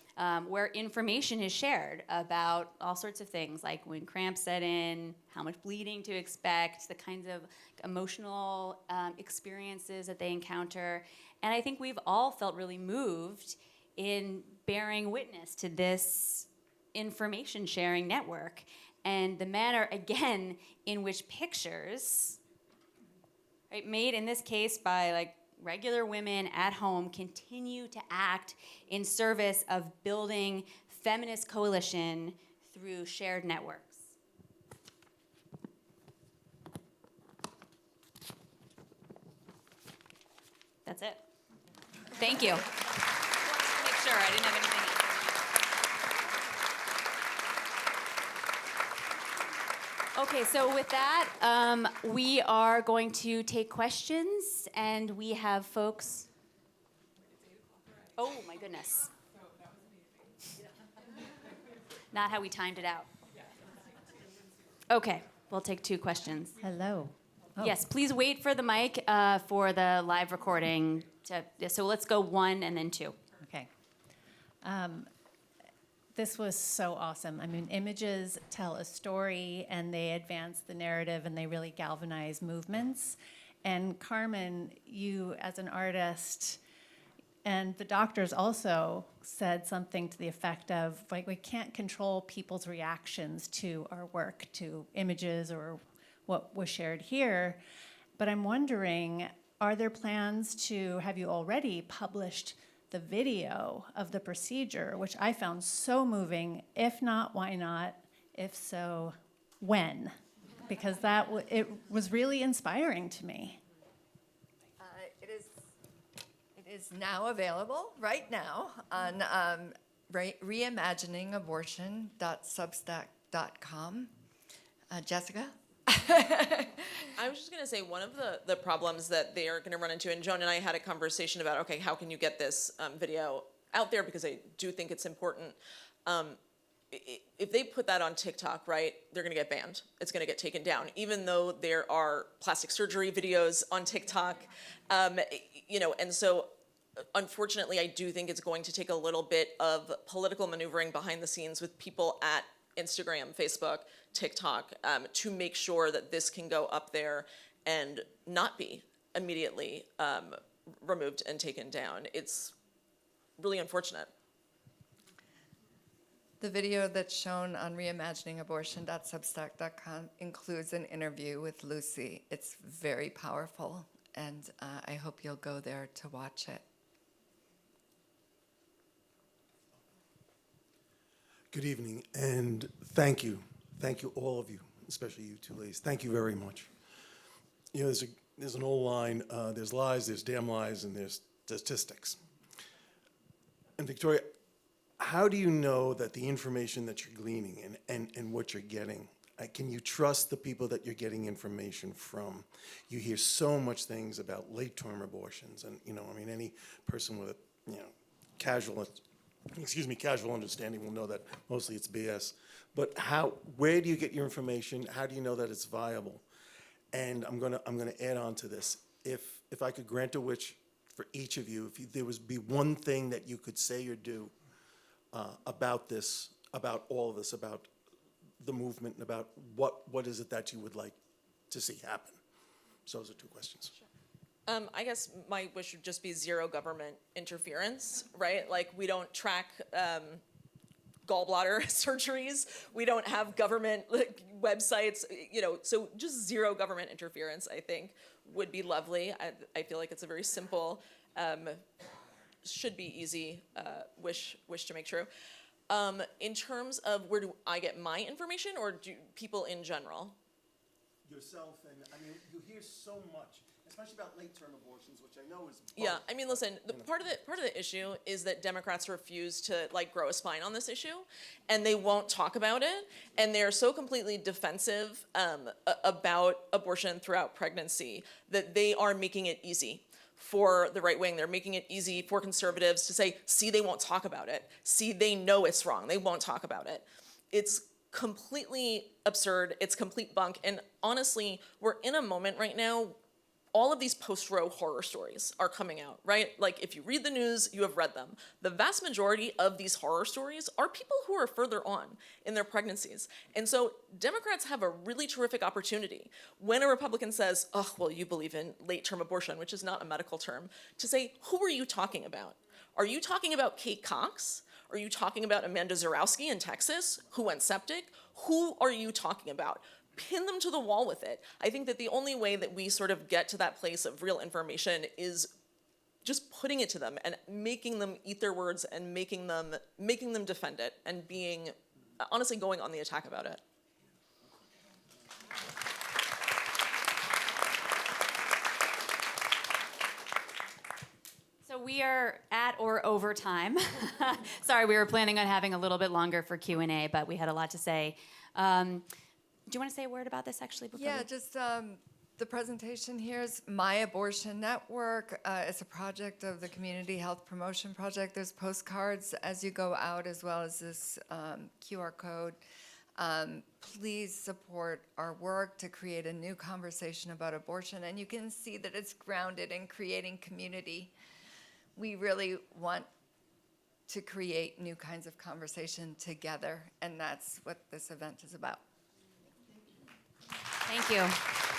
S2: where information is shared about all sorts of things, like when cramps set in, how much bleeding to expect, the kinds of emotional experiences that they encounter. And I think we've all felt really moved in bearing witness to this information sharing network and the manner, again, in which pictures, right, made in this case by like regular women at home, continue to act in service of building feminist coalition through shared networks. That's it. Thank you. Just wanted to make sure I didn't have anything else. Okay, so with that, we are going to take questions, and we have folks. Oh my goodness. Not how we timed it out. Okay, we'll take 2 questions.
S10: Hello. Oh.
S2: Yes, please wait for the mic for the live recording. So let's go 1 and then 2.
S10: Okay. This was so awesome. I mean, images tell a story, and they advance the narrative, and they really galvanize movements. And Carmen, you as an artist, and the doctors also said something to the effect of, like, we can't control people's reactions to our work, to images or what was shared here. But I'm wondering, are there plans to, have you already published the video of the procedure, which I found so moving? If not, why not? If so, when? Because it was really inspiring to me.
S3: It is now available right now on reimaginingabortion.substack.com. Jessica?
S9: I was just going to say, one of the problems that they are going to run into, and Joan and I had a conversation about, okay, how can you get this video out there, because I do think it's important. If they put that on TikTok, right, they're going to get banned. It's going to get taken down, even though there are plastic surgery videos on TikTok. And so unfortunately, I do think it's going to take a little bit of political maneuvering behind the scenes with people at Instagram, Facebook, TikTok, to make sure that this can go up there and not be immediately removed and taken down. It's really unfortunate.
S3: The video that's shown on reimaginingabortion.substack.com includes an interview with Lucy. It's very powerful, and I hope you'll go there to watch it.
S11: Good evening, and thank you. Thank you, all of you, especially you two ladies. Thank you very much. You know, there's an old line, there's lies, there's damn lies, and there's statistics. And Victoria, how do you know that the information that you're gleaning and what you're getting, can you trust the people that you're getting information from? You hear so much things about late-term abortions, and, any person with a, casual understanding will know that mostly it's BS. But where do you get your information? How do you know that it's viable? And I'm gonna add on to this. If I could grant a wish for each of you, if there was be one thing that you could say or do about this, about all of this, about the movement, and about what is it that you would like to see happen? So those are 2 questions. Sure.
S9: I guess my wish would just be zero government interference, right? Like, we don't track gallbladder surgeries. We don't have government websites, so just zero government interference, I think, would be lovely. I feel like it's a very simple, should be easy wish to make true. In terms of where do I get my information, or do people in general?
S11: Yourself, and you hear so much, especially about late-term abortions, which I know is both.
S9: Yeah, listen, part of the issue is that Democrats refuse to grow a spine on this issue, and they won't talk about it, and they're so completely defensive about abortion throughout pregnancy that they are making it easy for the right wing. They're making it easy for conservatives to say, see, they won't talk about it. See, they know it's wrong. They won't talk about it. It's completely absurd. It's complete bunk. And honestly, we're in a moment right now all of these post-Roe horror stories are coming out, right? Like, if you read the news, you have read them. The vast majority of these horror stories are people who are further on in their pregnancies. And so Democrats have a really terrific opportunity when a Republican says, oh, well, you believe in late-term abortion, which is not a medical term, to say, who are you talking about? Are you talking about Kate Cox? Are you talking about Amanda Zarowski in Texas, who went septic? Who are you talking about? Pin them to the wall with it. I think that the only way that we sort of get to that place of real information is just putting it to them and making them eat their words and making them defend it and being, honestly, going on the attack about it.
S2: So we are at or over time. Sorry, we were planning on having a little bit longer for Q&A, but we had a lot to say. Do you want to say a word about this, actually? Before
S3: Yeah, just the presentation here is MYA Network. It's a project of the Community Health Promotion Project. There's postcards as you go out, as well as this QR code. Please support our work to create a new conversation about abortion, and you can see that it's grounded in creating community. We really want to create new kinds of conversation together, and that's what this event is about.
S2: Thank you.